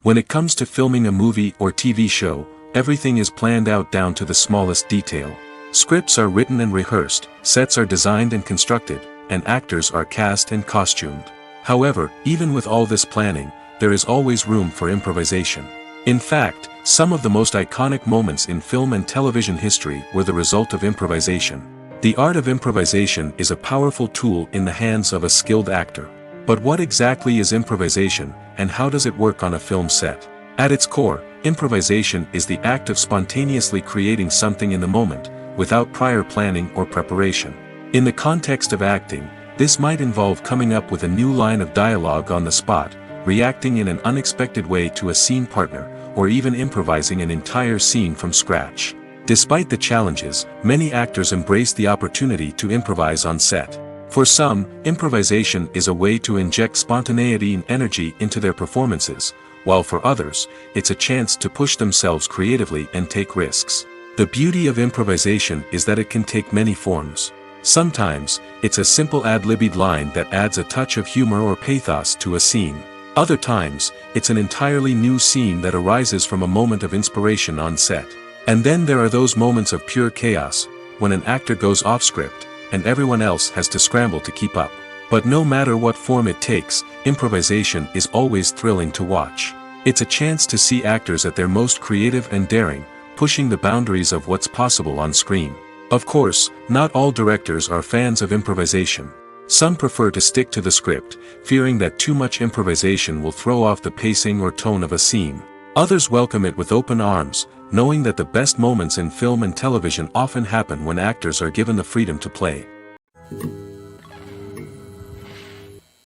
When it comes to filming a movie or TV show, everything is planned out down to the smallest detail. Scripts are written and rehearsed, sets are designed and constructed, and actors are cast and costumed. However, even with all this planning, there is always room for improvisation. In fact, some of the most iconic moments in film and television history were the result of improvisation. The art of improvisation is a powerful tool in the hands of a skilled actor. But what exactly is improvisation, and how does it work on a film set? At its core, improvisation is the act of spontaneously creating something in the moment, without prior planning or preparation. In the context of acting, this might involve coming up with a new line of dialogue on the spot, reacting in an unexpected way to a scene partner, or even improvising an entire scene from scratch. Despite the challenges, many actors embrace the opportunity to improvise on set. For some, improvisation is a way to inject spontaneity and energy into their performances, while for others, it's a chance to push themselves creatively and take risks. The beauty of improvisation is that it can take many forms. Sometimes, it's a simple ad-libbed line that adds a touch of humor or pathos to a scene. Other times, it's an entirely new scene that arises from a moment of inspiration on set. And then there are those moments of pure chaos, when an actor goes off script, and everyone else has to scramble to keep up. But no matter what form it takes, improvisation is always thrilling to watch. It's a chance to see actors at their most creative and daring, pushing the boundaries of what's possible on screen. Of course, not all directors are fans of improvisation. Some prefer to stick to the script, fearing that too much improvisation will throw off the pacing or tone of a scene. Others welcome it with open arms, knowing that the best moments in film and television often happen when actors are given the freedom to play.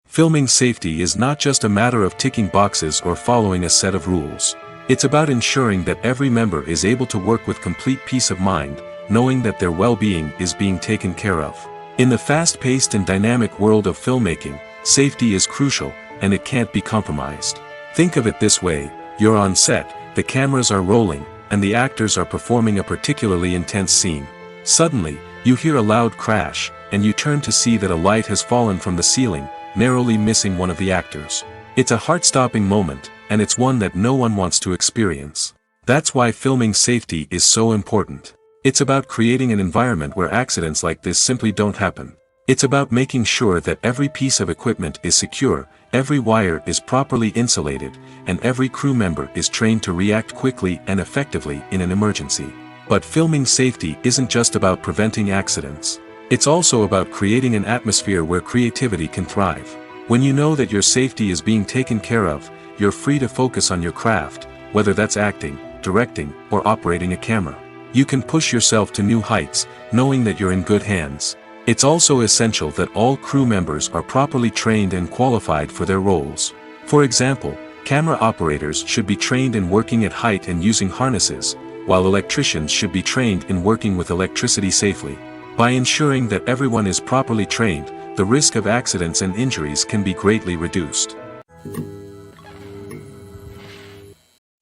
Filming safety is not just a matter of ticking boxes or following a set of rules. It's about ensuring that every member is able to work with complete peace of mind, knowing that their well-being is being taken care of. In the fast-paced and dynamic world of filmmaking, safety is crucial, and it can't be compromised. Think of it this way: you're on set, the cameras are rolling, and the actors are performing a particularly intense scene. Suddenly, you hear a loud crash, and you turn to see that a light has fallen from the ceiling, narrowly missing one of the actors. It's a heart-stopping moment, and it's one that no one wants to experience. That's why filming safety is so important. It's about creating an environment where accidents like this simply don't happen. It's about making sure that every piece of equipment is secure, every wire is properly insulated, and every crew member is trained to react quickly and effectively in an emergency. But filming safety isn't just about preventing accidents. It's also about creating an atmosphere where creativity can thrive. When you know that your safety is being taken care of, you're free to focus on your craft, whether that's acting, directing, or operating a camera. You can push yourself to new heights, knowing that you're in good hands. It's also essential that all crew members are properly trained and qualified for their roles. For example, camera operators should be trained in working at height and using harnesses, while electricians should be trained in working with electricity safely. By ensuring that everyone is properly trained, the risk of accidents and injuries can be greatly reduced.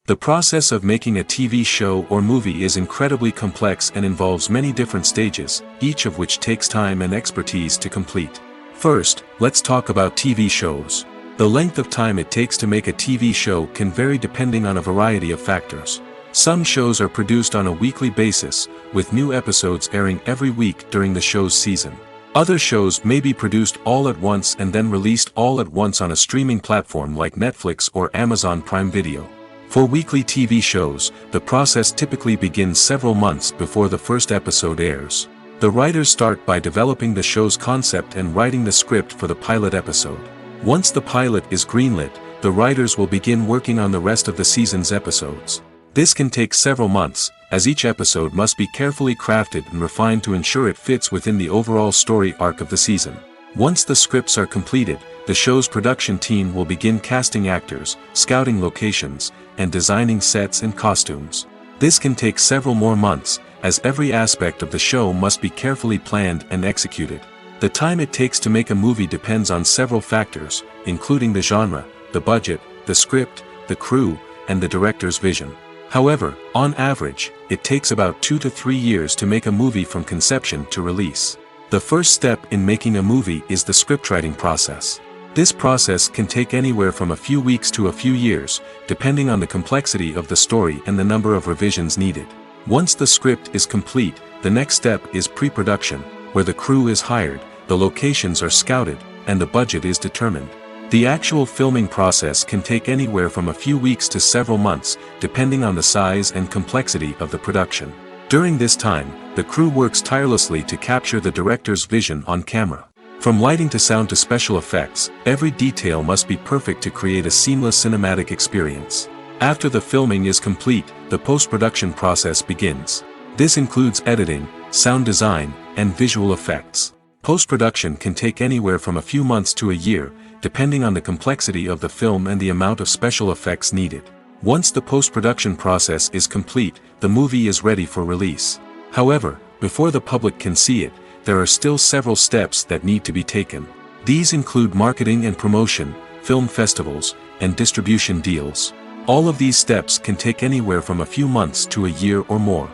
The process of making a TV show or movie is incredibly complex and involves many different stages, each of which takes time and expertise to complete. First, let's talk about TV shows. The length of time it takes to make a TV show can vary depending on a variety of factors. Some shows are produced on a weekly basis, with new episodes airing every week during the show's season. Other shows may be produced all at once and then released all at once on a streaming platform like Netflix or Amazon Prime Video. For weekly TV shows, the process typically begins several months before the first episode airs. The writers start by developing the show's concept and writing the script for the pilot episode. Once the pilot is greenlit, the writers will begin working on the rest of the season's episodes. This can take several months, as each episode must be carefully crafted and refined to ensure it fits within the overall story arc of the season. Once the scripts are completed, the show's production team will begin casting actors, scouting locations, and designing sets and costumes. This can take several more months, as every aspect of the show must be carefully planned and executed. The time it takes to make a movie depends on several factors, including the genre, the budget, the script, the crew, and the director's vision. However, on average, it takes about 2 to 3 years to make a movie from conception to release. The first step in making a movie is the scriptwriting process. This process can take anywhere from a few weeks to a few years, depending on the complexity of the story and the number of revisions needed. Once the script is complete, the next step is pre-production, where the crew is hired, the locations are scouted, and the budget is determined. The actual filming process can take anywhere from a few weeks to several months, depending on the size and complexity of the production. During this time, the crew works tirelessly to capture the director's vision on camera. From lighting to sound to special effects, every detail must be perfect to create a seamless cinematic experience. After the filming is complete, the post-production process begins. This includes editing, sound design, and visual effects. Post-production can take anywhere from a few months to a year, depending on the complexity of the film and the amount of special effects needed. Once the post-production process is complete, the movie is ready for release. However, before the public can see it, there are still several steps that need to be taken. These include marketing and promotion, film festivals, and distribution deals. All of these steps can take anywhere from a few months to a year or more.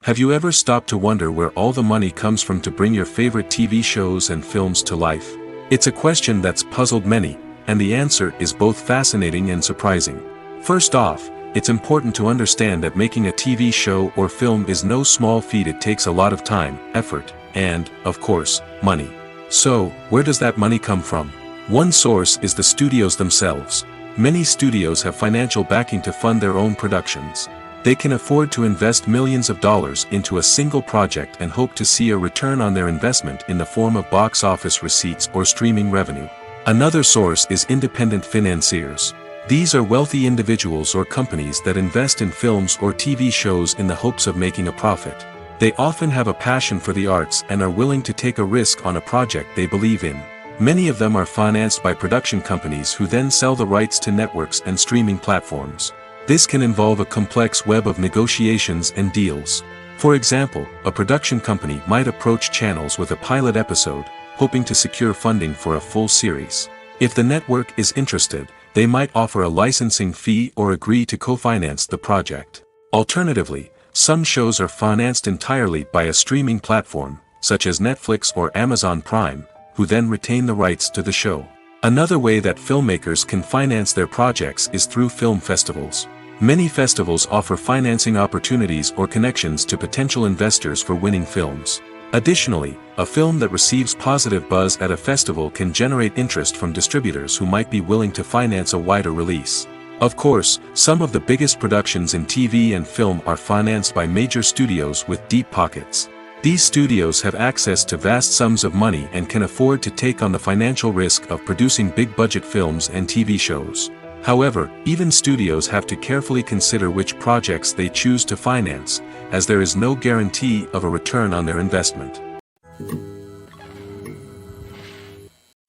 Have you ever stopped to wonder where all the money comes from to bring your favorite TV shows and films to life? It's a question that's puzzled many, and the answer is both fascinating and surprising. First off, it's important to understand that making a TV show or film is no small feat. It takes a lot of time, effort, and, of course, money. So, where does that money come from? One source is the studios themselves. Many studios have financial backing to fund their own productions. They can afford to invest millions of dollars into a single project and hope to see a return on their investment in the form of box office receipts or streaming revenue. Another source is independent financiers. These are wealthy individuals or companies that invest in films or TV shows in the hopes of making a profit. They often have a passion for the arts and are willing to take a risk on a project they believe in. Many of them are financed by production companies who then sell the rights to networks and streaming platforms. This can involve a complex web of negotiations and deals. For example, a production company might approach channels with a pilot episode, hoping to secure funding for a full series. If the network is interested, they might offer a licensing fee or agree to co-finance the project. Alternatively, some shows are financed entirely by a streaming platform, such as Netflix or Amazon Prime, who then retain the rights to the show. Another way that filmmakers can finance their projects is through film festivals. Many festivals offer financing opportunities or connections to potential investors for winning films. Additionally, a film that receives positive buzz at a festival can generate interest from distributors who might be willing to finance a wider release. Of course, some of the biggest productions in TV and film are financed by major studios with deep pockets. These studios have access to vast sums of money and can afford to take on the financial risk of producing big-budget films and TV shows. However, even studios have to carefully consider which projects they choose to finance, as there is no guarantee of a return on their investment.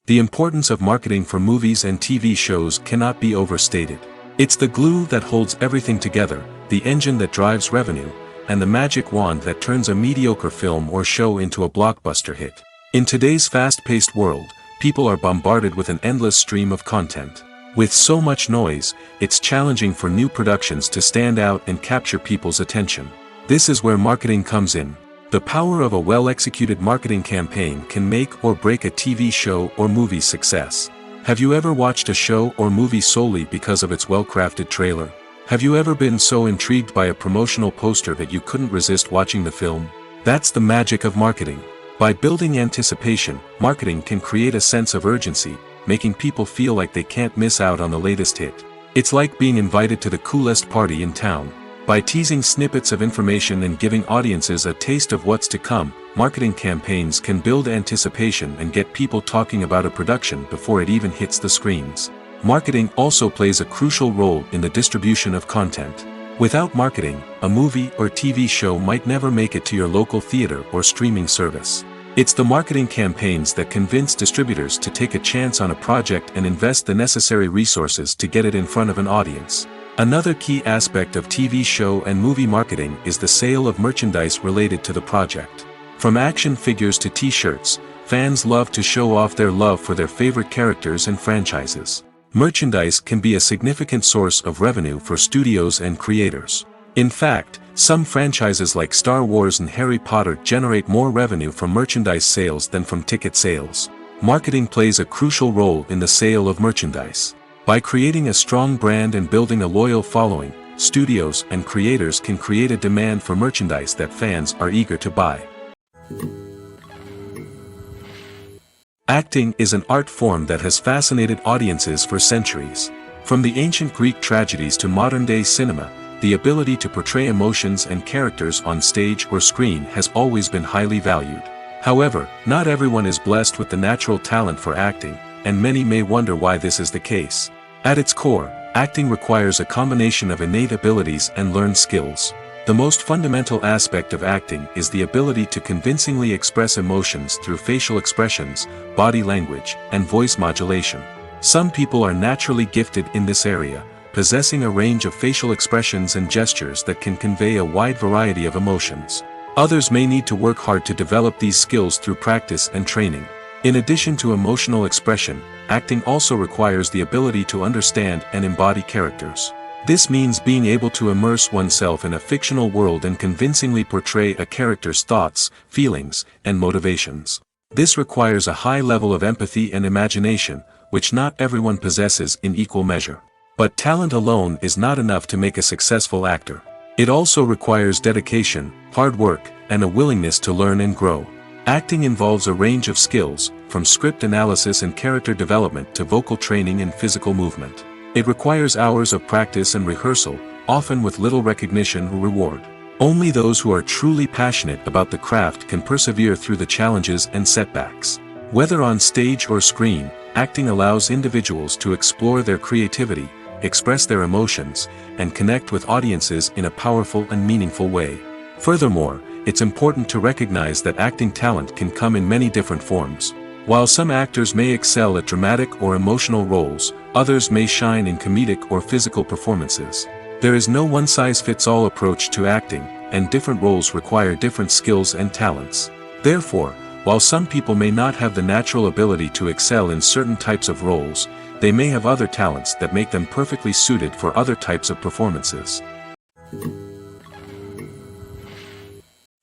The importance of marketing for movies and TV shows cannot be overstated. It's the glue that holds everything together, the engine that drives revenue, and the magic wand that turns a mediocre film or show into a blockbuster hit. In today's fast-paced world, people are bombarded with an endless stream of content. With so much noise, it's challenging for new productions to stand out and capture people's attention. This is where marketing comes in. The power of a well-executed marketing campaign can make or break a TV show or movie's success. Have you ever watched a show or movie solely because of its well-crafted trailer? Have you ever been so intrigued by a promotional poster that you couldn't resist watching the film? That's the magic of marketing. By building anticipation, marketing can create a sense of urgency, making people feel like they can't miss out on the latest hit. It's like being invited to the coolest party in town. By teasing snippets of information and giving audiences a taste of what's to come, marketing campaigns can build anticipation and get people talking about a production before it even hits the screens. Marketing also plays a crucial role in the distribution of content. Without marketing, a movie or TV show might never make it to your local theater or streaming service. It's the marketing campaigns that convince distributors to take a chance on a project and invest the necessary resources to get it in front of an audience. Another key aspect of TV show and movie marketing is the sale of merchandise related to the project. From action figures to t-shirts, fans love to show off their love for their favorite characters and franchises. Merchandise can be a significant source of revenue for studios and creators. In fact, some franchises like Star Wars and Harry Potter generate more revenue from merchandise sales than from ticket sales. Marketing plays a crucial role in the sale of merchandise. By creating a strong brand and building a loyal following, studios and creators can create a demand for merchandise that fans are eager to buy. Acting is an art form that has fascinated audiences for centuries. From the ancient Greek tragedies to modern-day cinema, the ability to portray emotions and characters on stage or screen has always been highly valued. However, not everyone is blessed with the natural talent for acting, and many may wonder why this is the case. At its core, acting requires a combination of innate abilities and learned skills. The most fundamental aspect of acting is the ability to convincingly express emotions through facial expressions, body language, and voice modulation. Some people are naturally gifted in this area, possessing a range of facial expressions and gestures that can convey a wide variety of emotions. Others may need to work hard to develop these skills through practice and training. In addition to emotional expression, acting also requires the ability to understand and embody characters. This means being able to immerse oneself in a fictional world and convincingly portray a character's thoughts, feelings, and motivations. This requires a high level of empathy and imagination, which not everyone possesses in equal measure. But talent alone is not enough to make a successful actor. It also requires dedication, hard work, and a willingness to learn and grow. Acting involves a range of skills, from script analysis and character development to vocal training and physical movement. It requires hours of practice and rehearsal, often with little recognition or reward. Only those who are truly passionate about the craft can persevere through the challenges and setbacks. Whether on stage or screen, acting allows individuals to explore their creativity, express their emotions, and connect with audiences in a powerful and meaningful way. Furthermore, it's important to recognize that acting talent can come in many different forms. While some actors may excel at dramatic or emotional roles, others may shine in comedic or physical performances. There is no one-size-fits-all approach to acting, and different roles require different skills and talents. Therefore, while some people may not have the natural ability to excel in certain types of roles, they may have other talents that make them perfectly suited for other types of performances.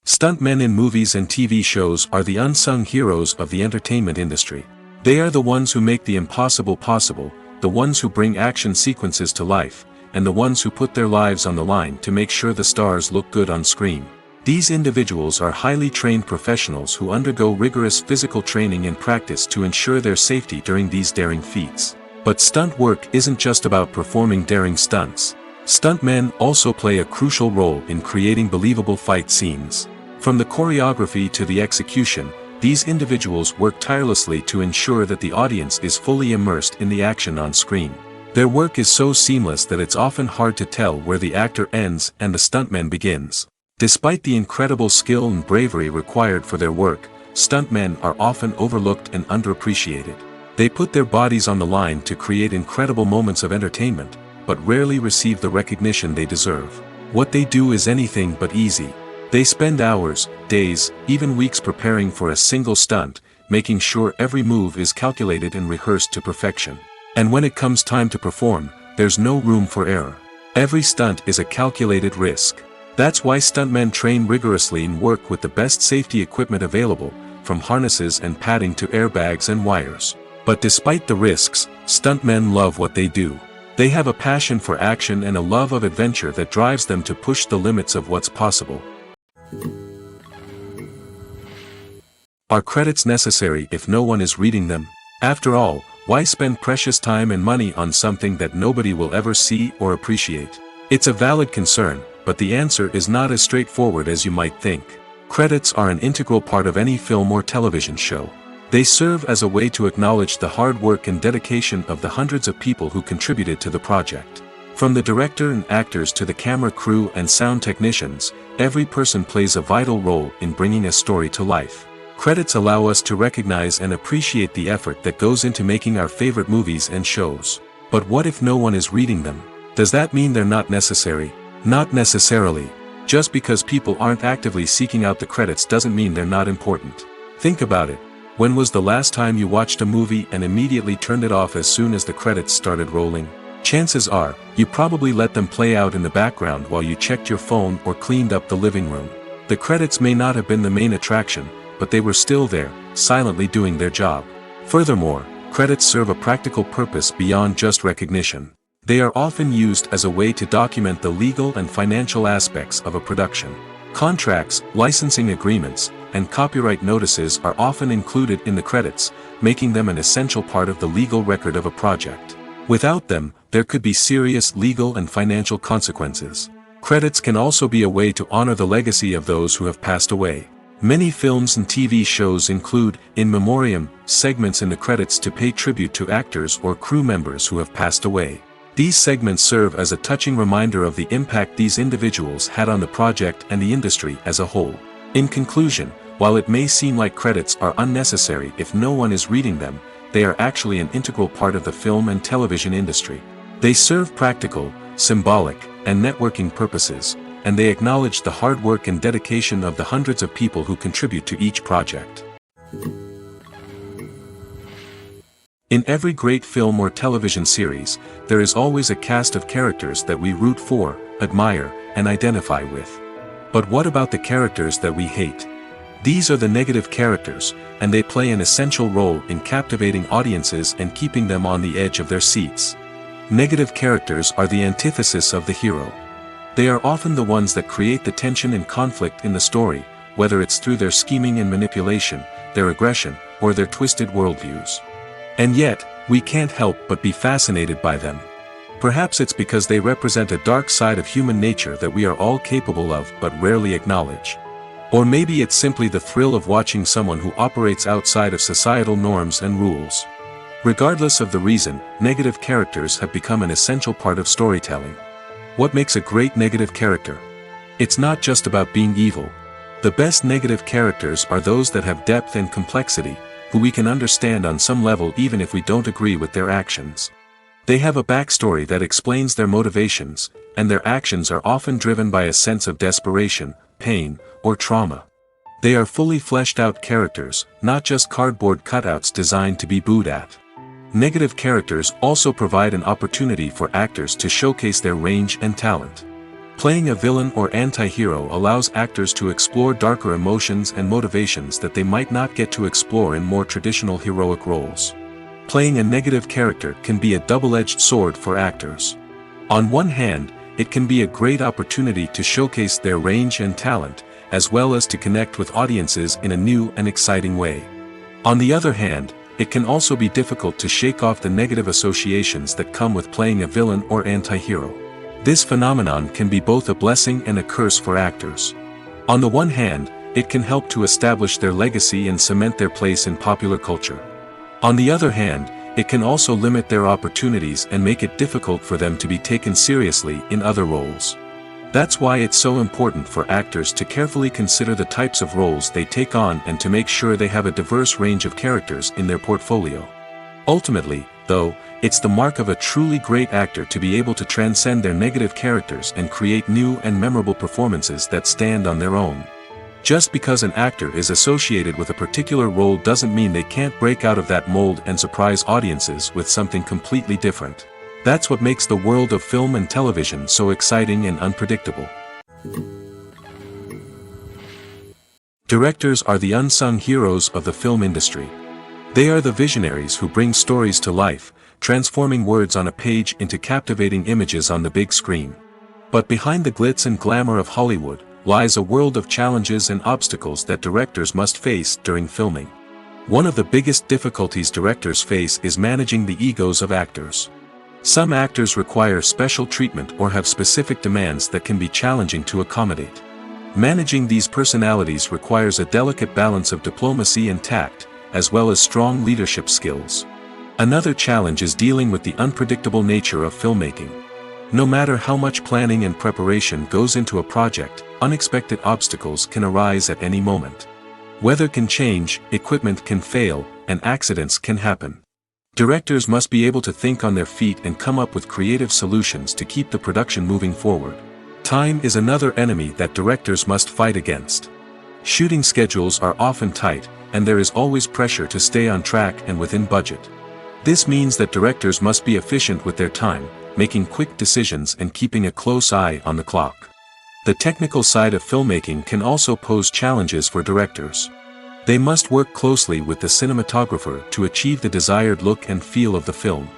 Stuntmen in movies and TV shows are the unsung heroes of the entertainment industry. They are the ones who make the impossible possible, the ones who bring action sequences to life, and the ones who put their lives on the line to make sure the stars look good on screen. These individuals are highly trained professionals who undergo rigorous physical training and practice to ensure their safety during these daring feats. But stunt work isn't just about performing daring stunts. Stuntmen also play a crucial role in creating believable fight scenes. From the choreography to the execution, these individuals work tirelessly to ensure that the audience is fully immersed in the action on screen. Their work is so seamless that it's often hard to tell where the actor ends and the stuntman begins. Despite the incredible skill and bravery required for their work, stuntmen are often overlooked and underappreciated. They put their bodies on the line to create incredible moments of entertainment, but rarely receive the recognition they deserve. What they do is anything but easy. They spend hours, days, even weeks preparing for a single stunt, making sure every move is calculated and rehearsed to perfection. And when it comes time to perform, there's no room for error. Every stunt is a calculated risk. That's why stuntmen train rigorously and work with the best safety equipment available, from harnesses and padding to airbags and wires. But despite the risks, stuntmen love what they do. They have a passion for action and a love of adventure that drives them to push the limits of what's possible. Are credits necessary if no one is reading them? After all, why spend precious time and money on something that nobody will ever see or appreciate? It's a valid concern, but the answer is not as straightforward as you might think. Credits are an integral part of any film or television show. They serve as a way to acknowledge the hard work and dedication of the hundreds of people who contributed to the project. From the director and actors to the camera crew and sound technicians, every person plays a vital role in bringing a story to life. Credits allow us to recognize and appreciate the effort that goes into making our favorite movies and shows. But what if no one is reading them? Does that mean they're not necessary? Not necessarily. Just because people aren't actively seeking out the credits doesn't mean they're not important. Think about it. When was the last time you watched a movie and immediately turned it off as soon as the credits started rolling? Chances are, you probably let them play out in the background while you checked your phone or cleaned up the living room. The credits may not have been the main attraction, but they were still there, silently doing their job. Furthermore, credits serve a practical purpose beyond just recognition. They are often used as a way to document the legal and financial aspects of a production. Contracts, licensing agreements, and copyright notices are often included in the credits, making them an essential part of the legal record of a project. Without them, there could be serious legal and financial consequences. Credits can also be a way to honor the legacy of those who have passed away. Many films and TV shows include, in memoriam, segments in the credits to pay tribute to actors or crew members who have passed away. These segments serve as a touching reminder of the impact these individuals had on the project and the industry as a whole. In conclusion, while it may seem like credits are unnecessary if no one is reading them, they are actually an integral part of the film and television industry. They serve practical, symbolic, and networking purposes, and they acknowledge the hard work and dedication of the hundreds of people who contribute to each project. In every great film or television series, there is always a cast of characters that we root for, admire, and identify with. But what about the characters that we hate? These are the negative characters, and they play an essential role in captivating audiences and keeping them on the edge of their seats. Negative characters are the antithesis of the hero. They are often the ones that create the tension and conflict in the story, whether it's through their scheming and manipulation, their aggression, or their twisted worldviews. And yet, we can't help but be fascinated by them. Perhaps it's because they represent a dark side of human nature that we are all capable of but rarely acknowledge. Or maybe it's simply the thrill of watching someone who operates outside of societal norms and rules. Regardless of the reason, negative characters have become an essential part of storytelling. What makes a great negative character? It's not just about being evil. The best negative characters are those that have depth and complexity, who we can understand on some level even if we don't agree with their actions. They have a backstory that explains their motivations, and their actions are often driven by a sense of desperation, pain, or trauma. They are fully fleshed out characters, not just cardboard cutouts designed to be booed at. Negative characters also provide an opportunity for actors to showcase their range and talent. Playing a villain or anti-hero allows actors to explore darker emotions and motivations that they might not get to explore in more traditional heroic roles. Playing a negative character can be a double-edged sword for actors. On one hand, it can be a great opportunity to showcase their range and talent, as well as to connect with audiences in a new and exciting way. On the other hand, it can also be difficult to shake off the negative associations that come with playing a villain or anti-hero. This phenomenon can be both a blessing and a curse for actors. On the one hand, it can help to establish their legacy and cement their place in popular culture. On the other hand, it can also limit their opportunities and make it difficult for them to be taken seriously in other roles. That's why it's so important for actors to carefully consider the types of roles they take on and to make sure they have a diverse range of characters in their portfolio. Ultimately, though, it's the mark of a truly great actor to be able to transcend their negative characters and create new and memorable performances that stand on their own. Just because an actor is associated with a particular role doesn't mean they can't break out of that mold and surprise audiences with something completely different. That's what makes the world of film and television so exciting and unpredictable. Directors are the unsung heroes of the film industry. They are the visionaries who bring stories to life, transforming words on a page into captivating images on the big screen. But behind the glitz and glamour of Hollywood lies a world of challenges and obstacles that directors must face during filming. One of the biggest difficulties directors face is managing the egos of actors. Some actors require special treatment or have specific demands that can be challenging to accommodate. Managing these personalities requires a delicate balance of diplomacy and tact, as well as strong leadership skills. Another challenge is dealing with the unpredictable nature of filmmaking. No matter how much planning and preparation goes into a project, unexpected obstacles can arise at any moment. Weather can change, equipment can fail, and accidents can happen. Directors must be able to think on their feet and come up with creative solutions to keep the production moving forward. Time is another enemy that directors must fight against. Shooting schedules are often tight, and there is always pressure to stay on track and within budget. This means that directors must be efficient with their time, making quick decisions and keeping a close eye on the clock. The technical side of filmmaking can also pose challenges for directors. They must work closely with the cinematographer to achieve the desired look and feel of the film.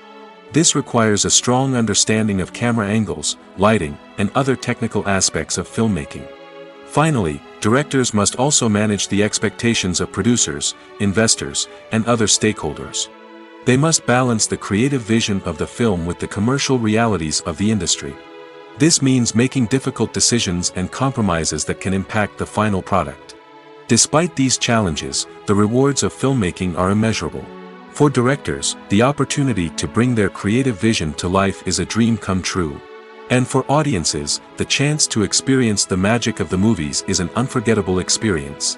This requires a strong understanding of camera angles, lighting, and other technical aspects of filmmaking. Finally, directors must also manage the expectations of producers, investors, and other stakeholders. They must balance the creative vision of the film with the commercial realities of the industry. This means making difficult decisions and compromises that can impact the final product. Despite these challenges, the rewards of filmmaking are immeasurable. For directors, the opportunity to bring their creative vision to life is a dream come true. And for audiences, the chance to experience the magic of the movies is an unforgettable experience.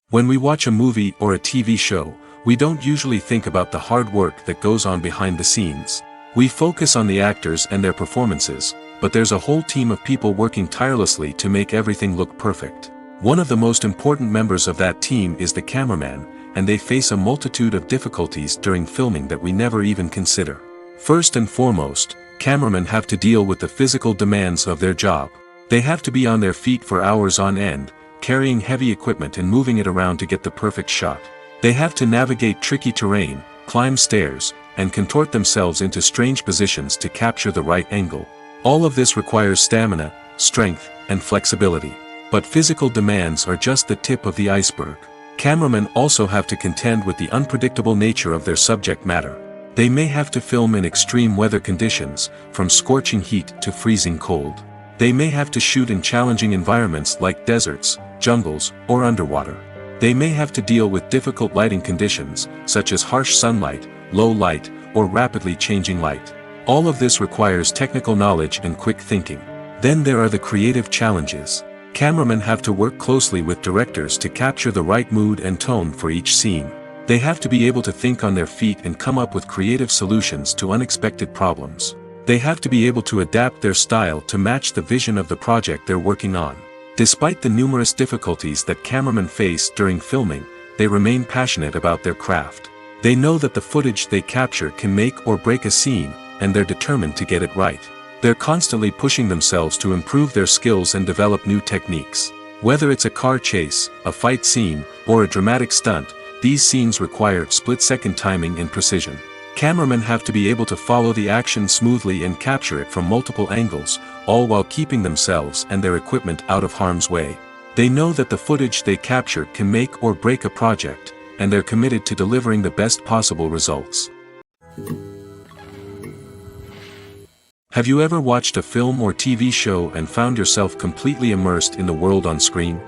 When we watch a movie or a TV show, we don't usually think about the hard work that goes on behind the scenes. We focus on the actors and their performances, but there's a whole team of people working tirelessly to make everything look perfect. One of the most important members of that team is the cameraman, and they face a multitude of difficulties during filming that we never even consider. First and foremost, cameramen have to deal with the physical demands of their job. They have to be on their feet for hours on end, carrying heavy equipment and moving it around to get the perfect shot. They have to navigate tricky terrain, climb stairs, and contort themselves into strange positions to capture the right angle. All of this requires stamina, strength, and flexibility. But physical demands are just the tip of the iceberg. Cameramen also have to contend with the unpredictable nature of their subject matter. They may have to film in extreme weather conditions, from scorching heat to freezing cold. They may have to shoot in challenging environments like deserts, jungles, or underwater. They may have to deal with difficult lighting conditions, such as harsh sunlight, low light, or rapidly changing light. All of this requires technical knowledge and quick thinking. Then there are the creative challenges. Cameramen have to work closely with directors to capture the right mood and tone for each scene. They have to be able to think on their feet and come up with creative solutions to unexpected problems. They have to be able to adapt their style to match the vision of the project they're working on. Despite the numerous difficulties that cameramen face during filming, they remain passionate about their craft. They know that the footage they capture can make or break a scene, and they're determined to get it right. They're constantly pushing themselves to improve their skills and develop new techniques. Whether it's a car chase, a fight scene, or a dramatic stunt, these scenes require split-second timing and precision. Cameramen have to be able to follow the action smoothly and capture it from multiple angles, all while keeping themselves and their equipment out of harm's way. They know that the footage they capture can make or break a project, and they're committed to delivering the best possible results. Have you ever watched a film or TV show and found yourself completely immersed in the world on screen?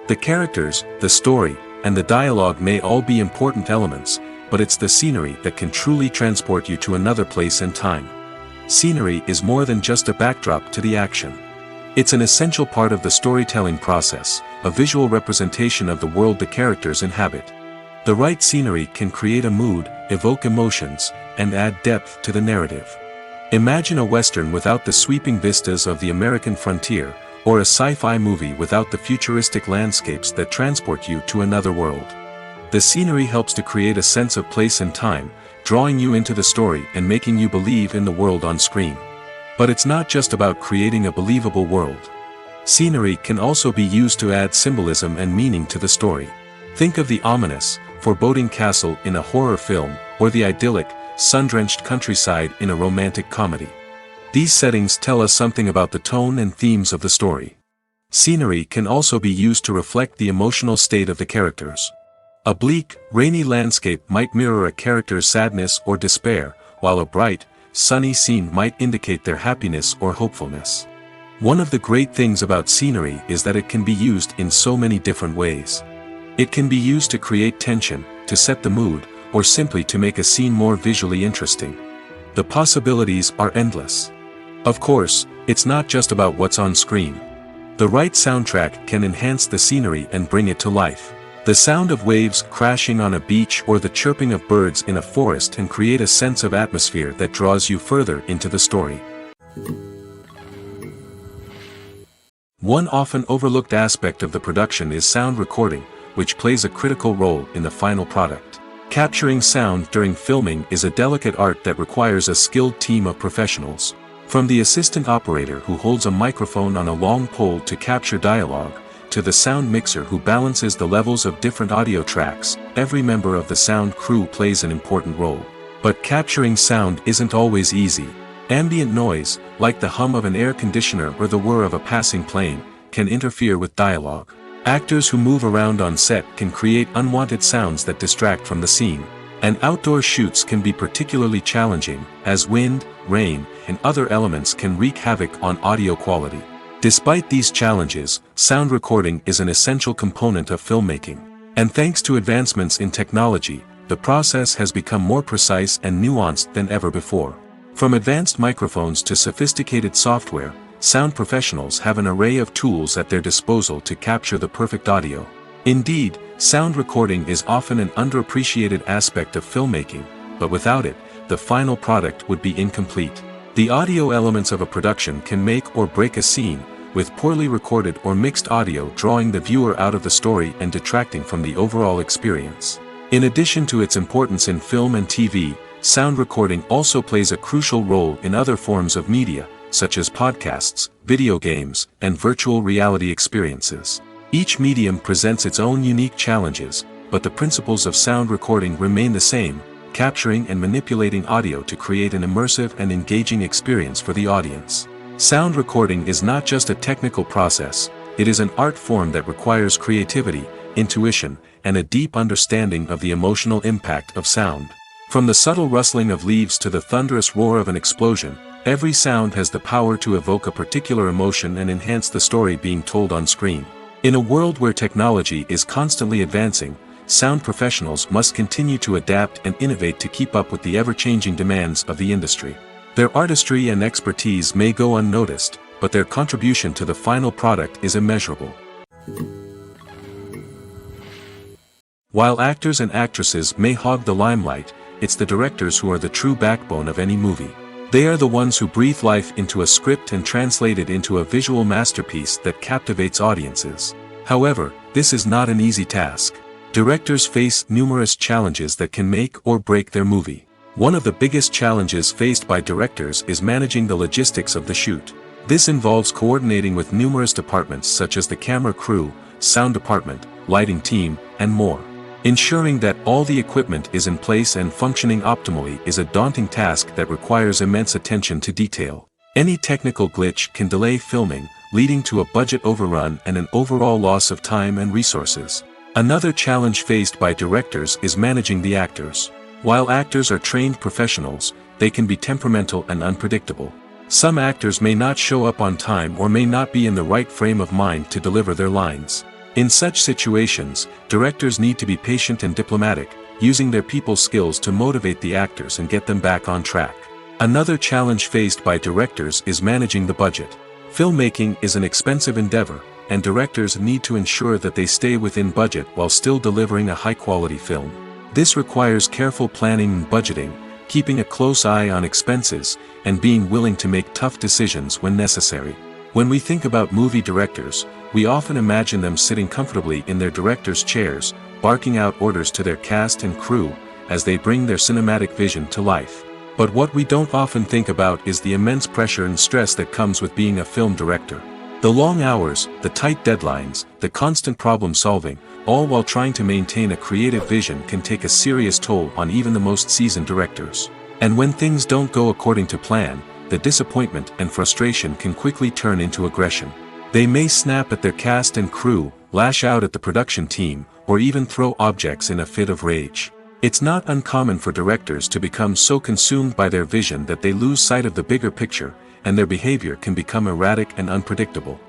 The characters, the story, and the dialogue may all be important elements, but it's the scenery that can truly transport you to another place and time. Scenery is more than just a backdrop to the action. It's an essential part of the storytelling process, a visual representation of the world the characters inhabit. The right scenery can create a mood, evoke emotions, and add depth to the narrative. Imagine a Western without the sweeping vistas of the American frontier, or a sci-fi movie without the futuristic landscapes that transport you to another world. The scenery helps to create a sense of place and time, drawing you into the story and making you believe in the world on screen. But it's not just about creating a believable world. Scenery can also be used to add symbolism and meaning to the story. Think of the ominous, foreboding castle in a horror film, or the idyllic, sun-drenched countryside in a romantic comedy. These settings tell us something about the tone and themes of the story. Scenery can also be used to reflect the emotional state of the characters. A bleak, rainy landscape might mirror a character's sadness or despair, while a bright, sunny scene might indicate their happiness or hopefulness. One of the great things about scenery is that it can be used in so many different ways. It can be used to create tension, to set the mood, or simply to make a scene more visually interesting. The possibilities are endless. Of course, it's not just about what's on screen. The right soundtrack can enhance the scenery and bring it to life. The sound of waves crashing on a beach or the chirping of birds in a forest can create a sense of atmosphere that draws you further into the story. One often overlooked aspect of the production is sound recording, which plays a critical role in the final product. Capturing sound during filming is a delicate art that requires a skilled team of professionals. From the assistant operator who holds a microphone on a long pole to capture dialogue, to the sound mixer who balances the levels of different audio tracks, every member of the sound crew plays an important role. But capturing sound isn't always easy. Ambient noise, like the hum of an air conditioner or the whir of a passing plane, can interfere with dialogue. Actors who move around on set can create unwanted sounds that distract from the scene. And outdoor shoots can be particularly challenging, as wind, rain, and other elements can wreak havoc on audio quality. Despite these challenges, sound recording is an essential component of filmmaking. And thanks to advancements in technology, the process has become more precise and nuanced than ever before. From advanced microphones to sophisticated software, sound professionals have an array of tools at their disposal to capture the perfect audio. Indeed, sound recording is often an underappreciated aspect of filmmaking, but without it, the final product would be incomplete. The audio elements of a production can make or break a scene, with poorly recorded or mixed audio drawing the viewer out of the story and detracting from the overall experience. In addition to its importance in film and TV, sound recording also plays a crucial role in other forms of media, such as podcasts, video games, and virtual reality experiences. Each medium presents its own unique challenges, but the principles of sound recording remain the same, capturing and manipulating audio to create an immersive and engaging experience for the audience. Sound recording is not just a technical process, it is an art form that requires creativity, intuition, and a deep understanding of the emotional impact of sound. From the subtle rustling of leaves to the thunderous roar of an explosion, every sound has the power to evoke a particular emotion and enhance the story being told on screen. In a world where technology is constantly advancing, sound professionals must continue to adapt and innovate to keep up with the ever-changing demands of the industry. Their artistry and expertise may go unnoticed, but their contribution to the final product is immeasurable. While actors and actresses may hog the limelight, it's the directors who are the true backbone of any movie. They are the ones who breathe life into a script and translate it into a visual masterpiece that captivates audiences. However, this is not an easy task. Directors face numerous challenges that can make or break their movie. One of the biggest challenges faced by directors is managing the logistics of the shoot. This involves coordinating with numerous departments such as the camera crew, sound department, lighting team, and more. Ensuring that all the equipment is in place and functioning optimally is a daunting task that requires immense attention to detail. Any technical glitch can delay filming, leading to a budget overrun and an overall loss of time and resources. Another challenge faced by directors is managing the actors. While actors are trained professionals, they can be temperamental and unpredictable. Some actors may not show up on time or may not be in the right frame of mind to deliver their lines. In such situations, directors need to be patient and diplomatic, using their people skills to motivate the actors and get them back on track. Another challenge faced by directors is managing the budget. Filmmaking is an expensive endeavor, and directors need to ensure that they stay within budget while still delivering a high-quality film. This requires careful planning and budgeting, keeping a close eye on expenses, and being willing to make tough decisions when necessary. When we think about movie directors, we often imagine them sitting comfortably in their director's chairs, barking out orders to their cast and crew, as they bring their cinematic vision to life. But what we don't often think about is the immense pressure and stress that comes with being a film director. The long hours, the tight deadlines, the constant problem solving, all while trying to maintain a creative vision can take a serious toll on even the most seasoned directors. And when things don't go according to plan, the disappointment and frustration can quickly turn into aggression. They may snap at their cast and crew, lash out at the production team, or even throw objects in a fit of rage. It's not uncommon for directors to become so consumed by their vision that they lose sight of the bigger picture, and their behavior can become erratic and unpredictable.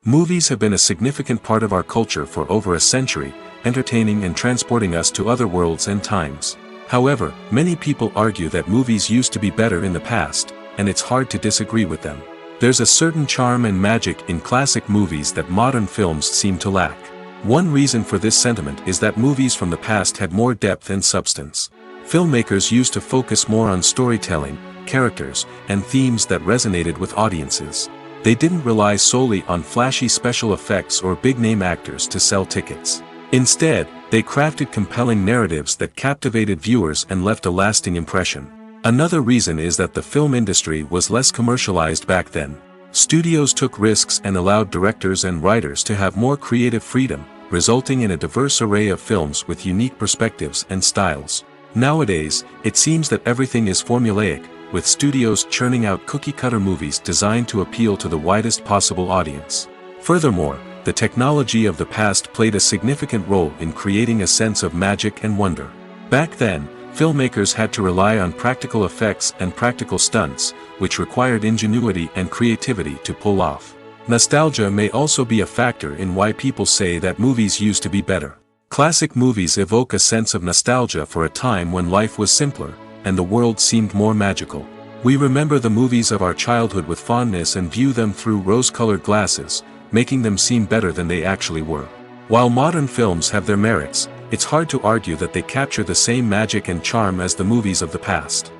Movies have been a significant part of our culture for over a century, entertaining and transporting us to other worlds and times. However, many people argue that movies used to be better in the past, and it's hard to disagree with them. There's a certain charm and magic in classic movies that modern films seem to lack. One reason for this sentiment is that movies from the past had more depth and substance. Filmmakers used to focus more on storytelling, characters, and themes that resonated with audiences. They didn't rely solely on flashy special effects or big-name actors to sell tickets. Instead, they crafted compelling narratives that captivated viewers and left a lasting impression. Another reason is that the film industry was less commercialized back then. Studios took risks and allowed directors and writers to have more creative freedom, resulting in a diverse array of films with unique perspectives and styles. Nowadays, it seems that everything is formulaic, with studios churning out cookie-cutter movies designed to appeal to the widest possible audience. Furthermore, the technology of the past played a significant role in creating a sense of magic and wonder. Back then, filmmakers had to rely on practical effects and practical stunts, which required ingenuity and creativity to pull off. Nostalgia may also be a factor in why people say that movies used to be better. Classic movies evoke a sense of nostalgia for a time when life was simpler, and the world seemed more magical. We remember the movies of our childhood with fondness and view them through rose-colored glasses, making them seem better than they actually were. While modern films have their merits, it's hard to argue that they capture the same magic and charm as the movies of the past.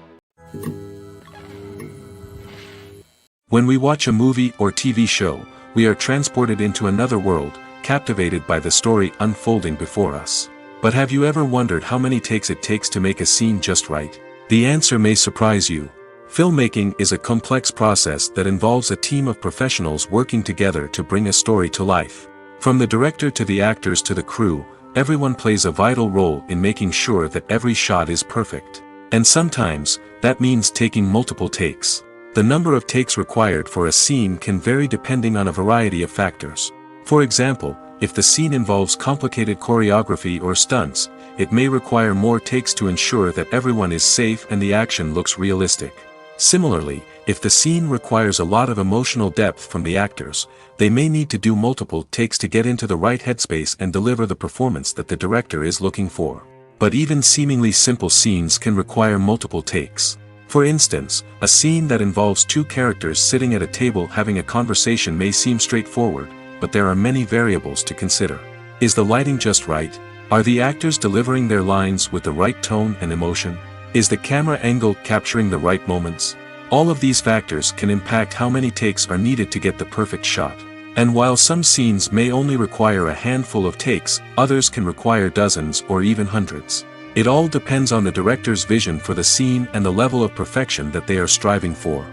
When we watch a movie or TV show, we are transported into another world, captivated by the story unfolding before us. But have you ever wondered how many takes it takes to make a scene just right? The answer may surprise you. Filmmaking is a complex process that involves a team of professionals working together to bring a story to life. From the director to the actors to the crew, everyone plays a vital role in making sure that every shot is perfect. And sometimes, that means taking multiple takes. The number of takes required for a scene can vary depending on a variety of factors. For example, if the scene involves complicated choreography or stunts, it may require more takes to ensure that everyone is safe and the action looks realistic. Similarly, if the scene requires a lot of emotional depth from the actors, they may need to do multiple takes to get into the right headspace and deliver the performance that the director is looking for. But even seemingly simple scenes can require multiple takes. For instance, a scene that involves two characters sitting at a table having a conversation may seem straightforward, but there are many variables to consider. Is the lighting just right? Are the actors delivering their lines with the right tone and emotion? Is the camera angle capturing the right moments? All of these factors can impact how many takes are needed to get the perfect shot. And while some scenes may only require a handful of takes, others can require dozens or even hundreds. It all depends on the director's vision for the scene and the level of perfection that they are striving for.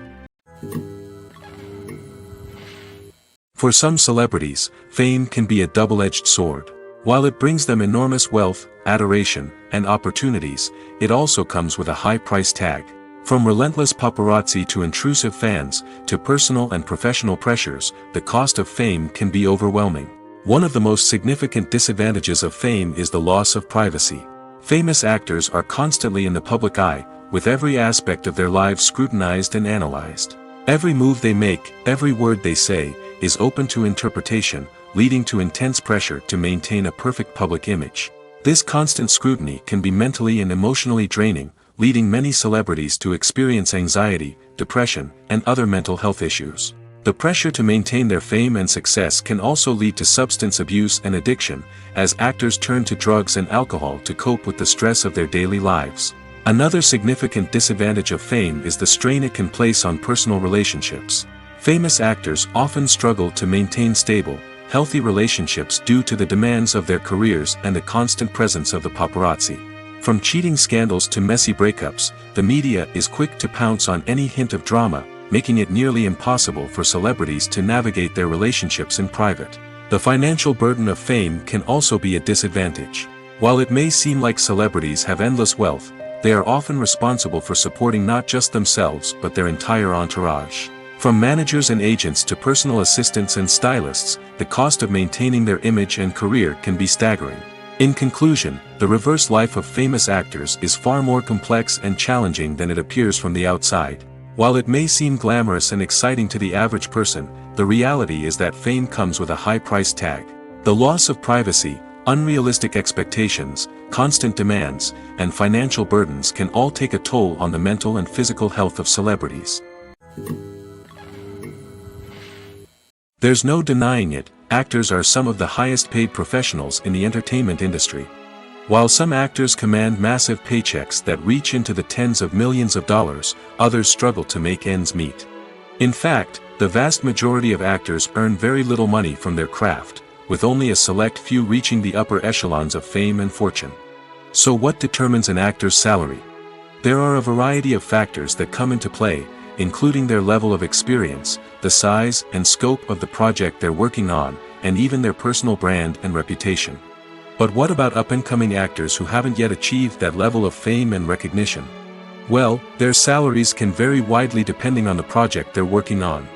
For some celebrities, fame can be a double-edged sword. While it brings them enormous wealth, adoration, and opportunities, it also comes with a high price tag. From relentless paparazzi to intrusive fans, to personal and professional pressures, the cost of fame can be overwhelming. One of the most significant disadvantages of fame is the loss of privacy. Famous actors are constantly in the public eye, with every aspect of their lives scrutinized and analyzed. Every move they make, every word they say, is open to interpretation, leading to intense pressure to maintain a perfect public image. This constant scrutiny can be mentally and emotionally draining, leading many celebrities to experience anxiety, depression, and other mental health issues. The pressure to maintain their fame and success can also lead to substance abuse and addiction, as actors turn to drugs and alcohol to cope with the stress of their daily lives. Another significant disadvantage of fame is the strain it can place on personal relationships. Famous actors often struggle to maintain stable, healthy relationships due to the demands of their careers and the constant presence of the paparazzi. From cheating scandals to messy breakups, the media is quick to pounce on any hint of drama, making it nearly impossible for celebrities to navigate their relationships in private. The financial burden of fame can also be a disadvantage. While it may seem like celebrities have endless wealth, they are often responsible for supporting not just themselves but their entire entourage. From managers and agents to personal assistants and stylists, the cost of maintaining their image and career can be staggering. In conclusion, the reverse life of famous actors is far more complex and challenging than it appears from the outside. While it may seem glamorous and exciting to the average person, the reality is that fame comes with a high price tag. The loss of privacy, unrealistic expectations, constant demands, and financial burdens can all take a toll on the mental and physical health of celebrities. There's no denying it, actors are some of the highest paid professionals in the entertainment industry. While some actors command massive paychecks that reach into the tens of millions of dollars, others struggle to make ends meet. In fact, the vast majority of actors earn very little money from their craft, with only a select few reaching the upper echelons of fame and fortune. So what determines an actor's salary? There are a variety of factors that come into play, including their level of experience, the size and scope of the project they're working on, and even their personal brand and reputation. But what about up-and-coming actors who haven't yet achieved that level of fame and recognition? Well, their salaries can vary widely depending on the project they're working on.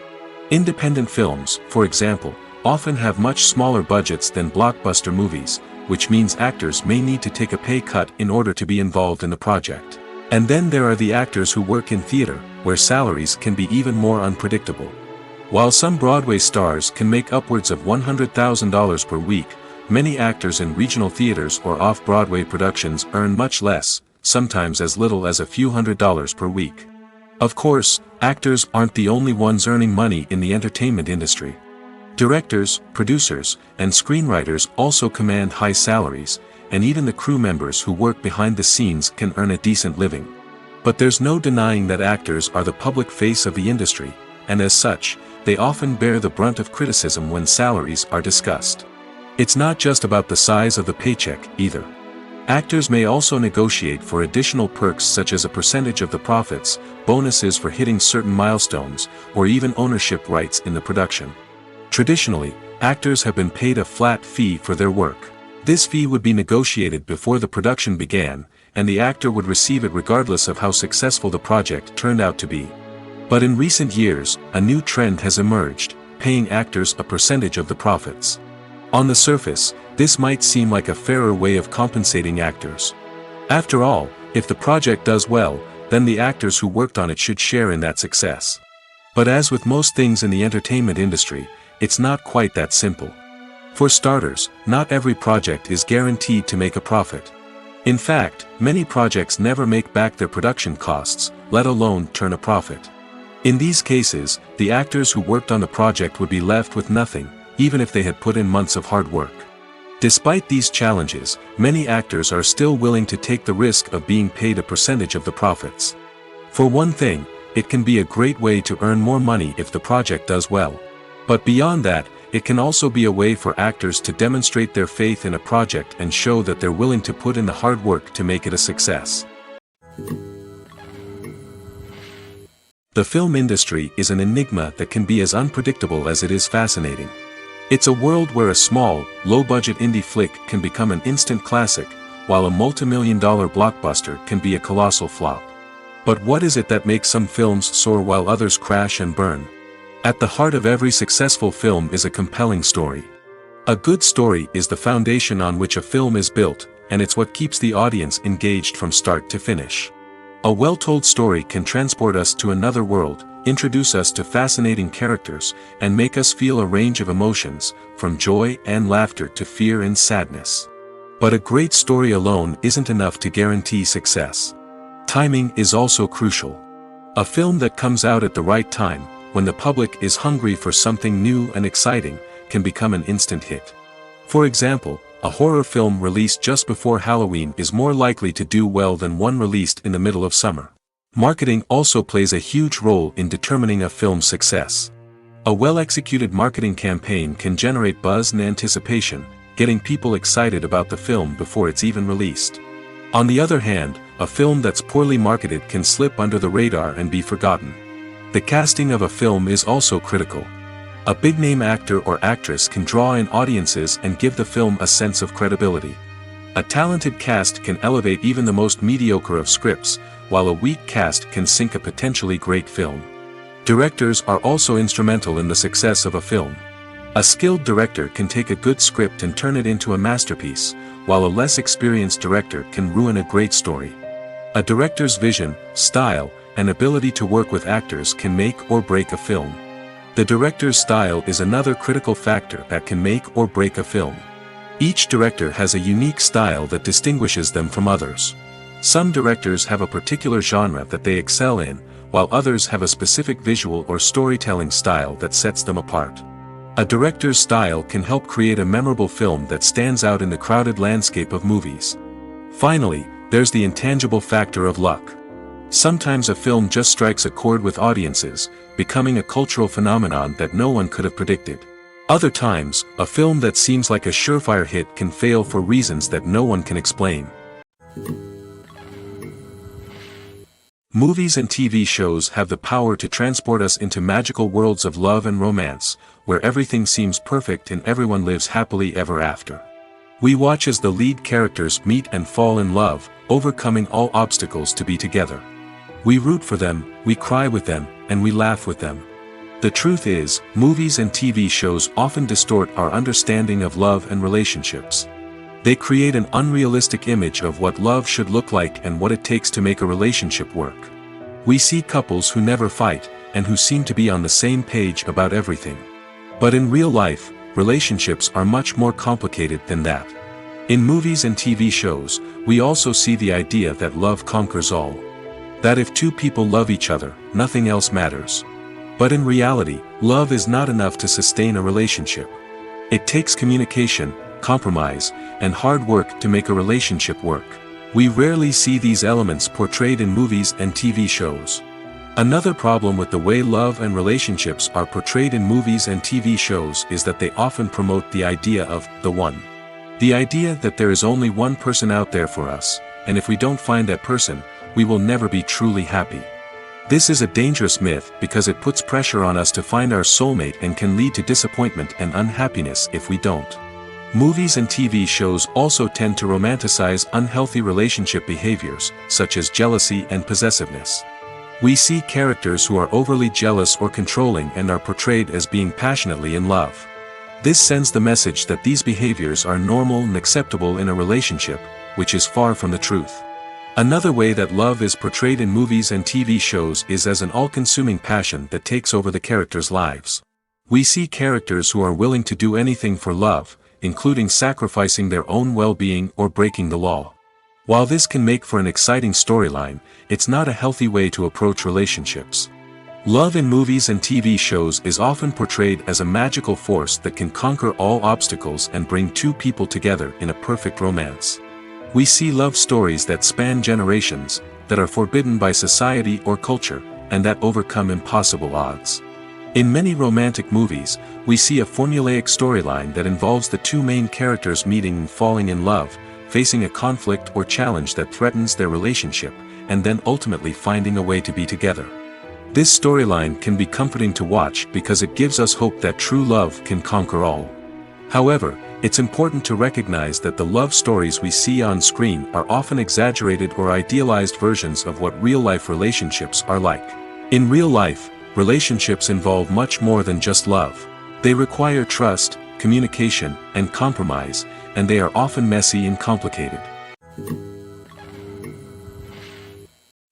Independent films, for example, often have much smaller budgets than blockbuster movies, which means actors may need to take a pay cut in order to be involved in the project. And then there are the actors who work in theater, where salaries can be even more unpredictable. While some Broadway stars can make upwards of $100,000 per week, many actors in regional theaters or off-Broadway productions earn much less, sometimes as little as a few $100s per week. Of course, actors aren't the only ones earning money in the entertainment industry. Directors, producers, and screenwriters also command high salaries, and even the crew members who work behind the scenes can earn a decent living. But there's no denying that actors are the public face of the industry, and as such, they often bear the brunt of criticism when salaries are discussed. It's not just about the size of the paycheck, either. Actors may also negotiate for additional perks such as a percentage of the profits, bonuses for hitting certain milestones, or even ownership rights in the production. Traditionally, actors have been paid a flat fee for their work. This fee would be negotiated before the production began, and the actor would receive it regardless of how successful the project turned out to be. But in recent years, a new trend has emerged, paying actors a percentage of the profits. On the surface, this might seem like a fairer way of compensating actors. After all, if the project does well, then the actors who worked on it should share in that success. But as with most things in the entertainment industry, it's not quite that simple. For starters, not every project is guaranteed to make a profit. In fact, many projects never make back their production costs, let alone turn a profit. In these cases, the actors who worked on the project would be left with nothing, even if they had put in months of hard work. Despite these challenges, many actors are still willing to take the risk of being paid a percentage of the profits. For one thing, it can be a great way to earn more money if the project does well. But beyond that, it can also be a way for actors to demonstrate their faith in a project and show that they're willing to put in the hard work to make it a success. The film industry is an enigma that can be as unpredictable as it is fascinating. It's a world where a small, low-budget indie flick can become an instant classic, while a multi-million-dollar blockbuster can be a colossal flop. But what is it that makes some films soar while others crash and burn? At the heart of every successful film is a compelling story. A good story is the foundation on which a film is built, and it's what keeps the audience engaged from start to finish. A well-told story can transport us to another world, introduce us to fascinating characters, and make us feel a range of emotions, from joy and laughter to fear and sadness. But a great story alone isn't enough to guarantee success. Timing is also crucial. A film that comes out at the right time, when the public is hungry for something new and exciting, can become an instant hit. For example, a horror film released just before Halloween is more likely to do well than one released in the middle of summer. Marketing also plays a huge role in determining a film's success. A well-executed marketing campaign can generate buzz and anticipation, getting people excited about the film before it's even released. On the other hand, a film that's poorly marketed can slip under the radar and be forgotten. The casting of a film is also critical. A big-name actor or actress can draw in audiences and give the film a sense of credibility. A talented cast can elevate even the most mediocre of scripts, while a weak cast can sink a potentially great film. Directors are also instrumental in the success of a film. A skilled director can take a good script and turn it into a masterpiece, while a less experienced director can ruin a great story. A director's vision, style, and ability to work with actors can make or break a film. The director's style is another critical factor that can make or break a film. Each director has a unique style that distinguishes them from others. Some directors have a particular genre that they excel in, while others have a specific visual or storytelling style that sets them apart. A director's style can help create a memorable film that stands out in the crowded landscape of movies. Finally, there's the intangible factor of luck. Sometimes a film just strikes a chord with audiences, becoming a cultural phenomenon that no one could have predicted. Other times, a film that seems like a surefire hit can fail for reasons that no one can explain. Movies and TV shows have the power to transport us into magical worlds of love and romance, where everything seems perfect and everyone lives happily ever after. We watch as the lead characters meet and fall in love, overcoming all obstacles to be together. We root for them, we cry with them, and we laugh with them. The truth is, movies and TV shows often distort our understanding of love and relationships. They create an unrealistic image of what love should look like and what it takes to make a relationship work. We see couples who never fight, and who seem to be on the same page about everything. But in real life, relationships are much more complicated than that. In movies and TV shows, we also see the idea that love conquers all. That if two people love each other, nothing else matters. But in reality, love is not enough to sustain a relationship. It takes communication, compromise, and hard work to make a relationship work. We rarely see these elements portrayed in movies and TV shows. Another problem with the way love and relationships are portrayed in movies and TV shows is that they often promote the idea of the one. The idea that there is only one person out there for us, and if we don't find that person, we will never be truly happy. This is a dangerous myth because it puts pressure on us to find our soulmate and can lead to disappointment and unhappiness if we don't. Movies and TV shows also tend to romanticize unhealthy relationship behaviors, such as jealousy and possessiveness. We see characters who are overly jealous or controlling and are portrayed as being passionately in love. This sends the message that these behaviors are normal and acceptable in a relationship, which is far from the truth. Another way that love is portrayed in movies and TV shows is as an all-consuming passion that takes over the characters' lives. We see characters who are willing to do anything for love, including sacrificing their own well-being or breaking the law. While this can make for an exciting storyline, it's not a healthy way to approach relationships. Love in movies and TV shows is often portrayed as a magical force that can conquer all obstacles and bring two people together in a perfect romance. We see love stories that span generations, that are forbidden by society or culture, and that overcome impossible odds. In many romantic movies, we see a formulaic storyline that involves the two main characters meeting and falling in love, facing a conflict or challenge that threatens their relationship, and then ultimately finding a way to be together. This storyline can be comforting to watch because it gives us hope that true love can conquer all. However, it's important to recognize that the love stories we see on screen are often exaggerated or idealized versions of what real-life relationships are like. In real life, relationships involve much more than just love. They require trust, communication, and compromise, and they are often messy and complicated.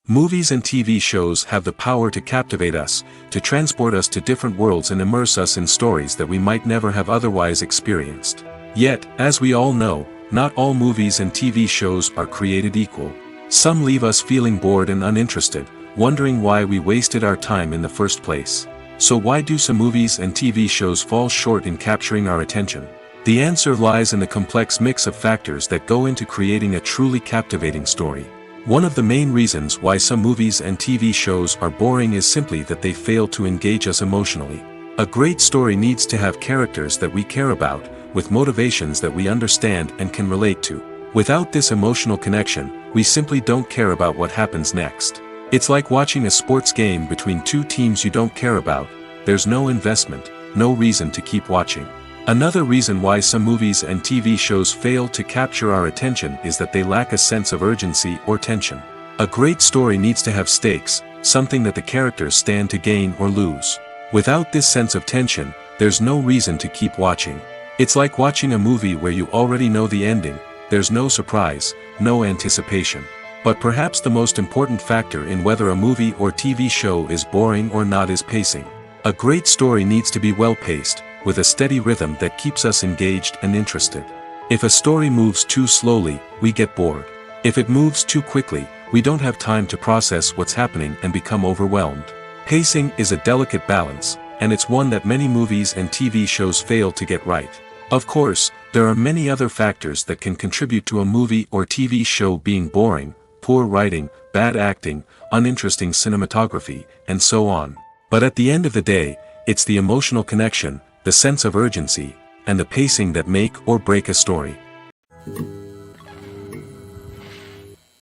Movies and TV shows have the power to captivate us, to transport us to different worlds and immerse us in stories that we might never have otherwise experienced. Yet, as we all know, not all movies and TV shows are created equal. Some leave us feeling bored and uninterested, wondering why we wasted our time in the first place. So why do some movies and TV shows fall short in capturing our attention? The answer lies in the complex mix of factors that go into creating a truly captivating story. One of the main reasons why some movies and TV shows are boring is simply that they fail to engage us emotionally. A great story needs to have characters that we care about, with motivations that we understand and can relate to. Without this emotional connection, we simply don't care about what happens next. It's like watching a sports game between two teams you don't care about. There's no investment, no reason to keep watching. Another reason why some movies and TV shows fail to capture our attention is that they lack a sense of urgency or tension. A great story needs to have stakes, something that the characters stand to gain or lose. Without this sense of tension, there's no reason to keep watching. It's like watching a movie where you already know the ending, there's no surprise, no anticipation. But perhaps the most important factor in whether a movie or TV show is boring or not is pacing. A great story needs to be well-paced, with a steady rhythm that keeps us engaged and interested. If a story moves too slowly, we get bored. If it moves too quickly, we don't have time to process what's happening and become overwhelmed. Pacing is a delicate balance, and it's one that many movies and TV shows fail to get right. Of course, there are many other factors that can contribute to a movie or TV show being boring: poor writing, bad acting, uninteresting cinematography, and so on. But at the end of the day, it's the emotional connection, the sense of urgency, and the pacing that make or break a story.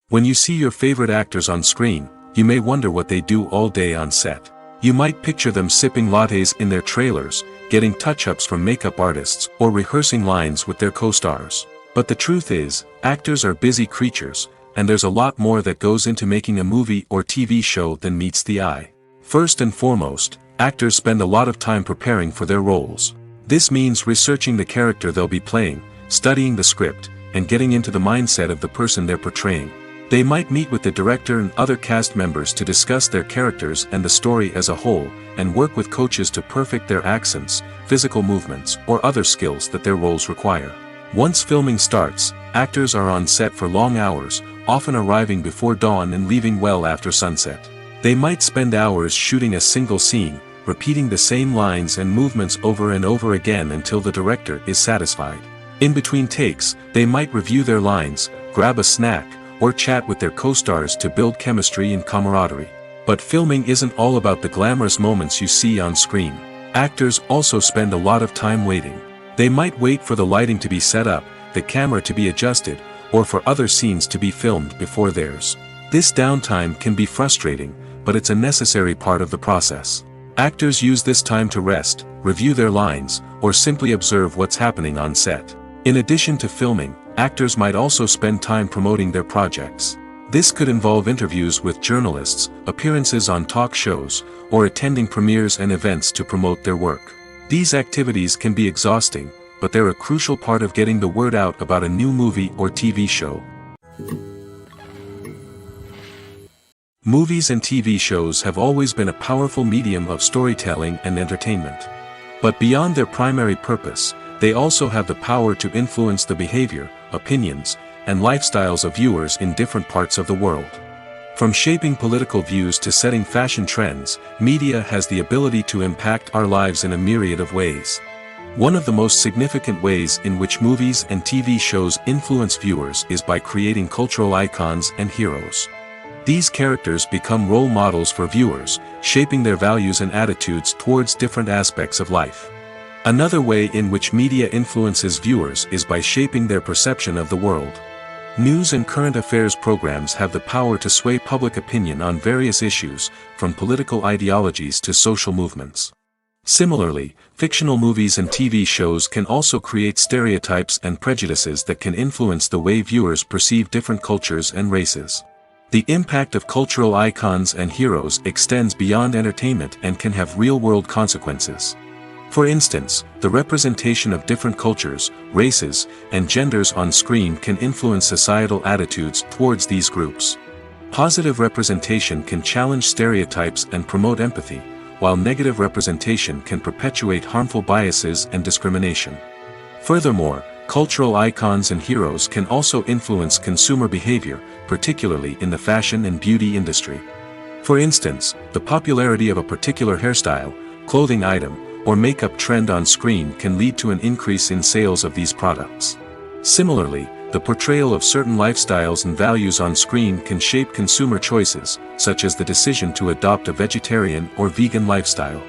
When you see your favorite actors on screen, you may wonder what they do all day on set. You might picture them sipping lattes in their trailers, getting touch-ups from makeup artists, or rehearsing lines with their co-stars. But the truth is, actors are busy creatures, and there's a lot more that goes into making a movie or TV show than meets the eye. First and foremost, actors spend a lot of time preparing for their roles. This means researching the character they'll be playing, studying the script, and getting into the mindset of the person they're portraying. They might meet with the director and other cast members to discuss their characters and the story as a whole, and work with coaches to perfect their accents, physical movements, or other skills that their roles require. Once filming starts, actors are on set for long hours, often arriving before dawn and leaving well after sunset. They might spend hours shooting a single scene, repeating the same lines and movements over and over again until the director is satisfied. In between takes, they might review their lines, grab a snack, or chat with their co-stars to build chemistry and camaraderie. But filming isn't all about the glamorous moments you see on screen. Actors also spend a lot of time waiting. They might wait for the lighting to be set up, the camera to be adjusted, or for other scenes to be filmed before theirs. This downtime can be frustrating, but it's a necessary part of the process. Actors use this time to rest, review their lines, or simply observe what's happening on set. In addition to filming, actors might also spend time promoting their projects. This could involve interviews with journalists, appearances on talk shows, or attending premieres and events to promote their work. These activities can be exhausting, but they're a crucial part of getting the word out about a new movie or TV show. Movies and TV shows have always been a powerful medium of storytelling and entertainment. But beyond their primary purpose, they also have the power to influence the behavior, opinions, and lifestyles of viewers in different parts of the world. From shaping political views to setting fashion trends, media has the ability to impact our lives in a myriad of ways. One of the most significant ways in which movies and TV shows influence viewers is by creating cultural icons and heroes. These characters become role models for viewers, shaping their values and attitudes towards different aspects of life. Another way in which media influences viewers is by shaping their perception of the world. News and current affairs programs have the power to sway public opinion on various issues, from political ideologies to social movements. Similarly, fictional movies and TV shows can also create stereotypes and prejudices that can influence the way viewers perceive different cultures and races. The impact of cultural icons and heroes extends beyond entertainment and can have real-world consequences. For instance, the representation of different cultures, races, and genders on screen can influence societal attitudes towards these groups. Positive representation can challenge stereotypes and promote empathy, while negative representation can perpetuate harmful biases and discrimination. Furthermore, cultural icons and heroes can also influence consumer behavior, particularly in the fashion and beauty industry. For instance, the popularity of a particular hairstyle, clothing item, or makeup trend on screen can lead to an increase in sales of these products. Similarly, the portrayal of certain lifestyles and values on screen can shape consumer choices, such as the decision to adopt a vegetarian or vegan lifestyle.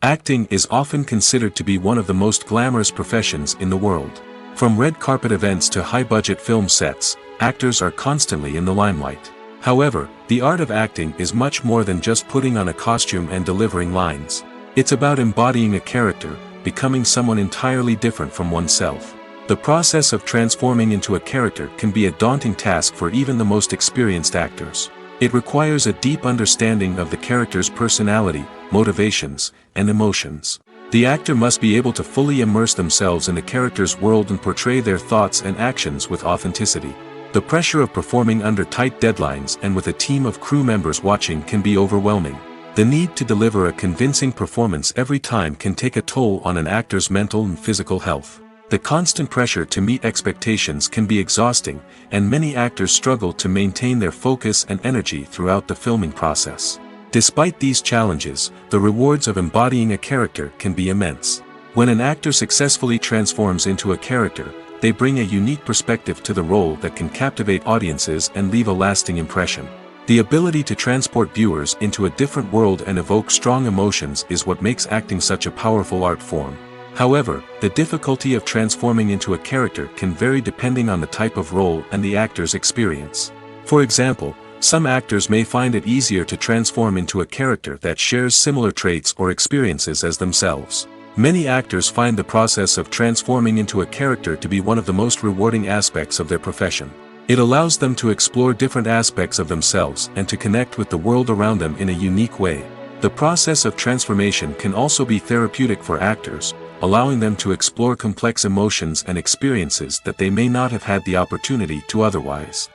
Acting is often considered to be one of the most glamorous professions in the world. From red carpet events to high-budget film sets, actors are constantly in the limelight. However, the art of acting is much more than just putting on a costume and delivering lines. It's about embodying a character, becoming someone entirely different from oneself. The process of transforming into a character can be a daunting task for even the most experienced actors. It requires a deep understanding of the character's personality, motivations, and emotions. The actor must be able to fully immerse themselves in the character's world and portray their thoughts and actions with authenticity. The pressure of performing under tight deadlines and with a team of crew members watching can be overwhelming. The need to deliver a convincing performance every time can take a toll on an actor's mental and physical health. The constant pressure to meet expectations can be exhausting, and many actors struggle to maintain their focus and energy throughout the filming process. Despite these challenges, the rewards of embodying a character can be immense. When an actor successfully transforms into a character, they bring a unique perspective to the role that can captivate audiences and leave a lasting impression. The ability to transport viewers into a different world and evoke strong emotions is what makes acting such a powerful art form. However, the difficulty of transforming into a character can vary depending on the type of role and the actor's experience. For example, some actors may find it easier to transform into a character that shares similar traits or experiences as themselves. Many actors find the process of transforming into a character to be one of the most rewarding aspects of their profession. It allows them to explore different aspects of themselves and to connect with the world around them in a unique way. The process of transformation can also be therapeutic for actors, allowing them to explore complex emotions and experiences that they may not have had the opportunity to otherwise.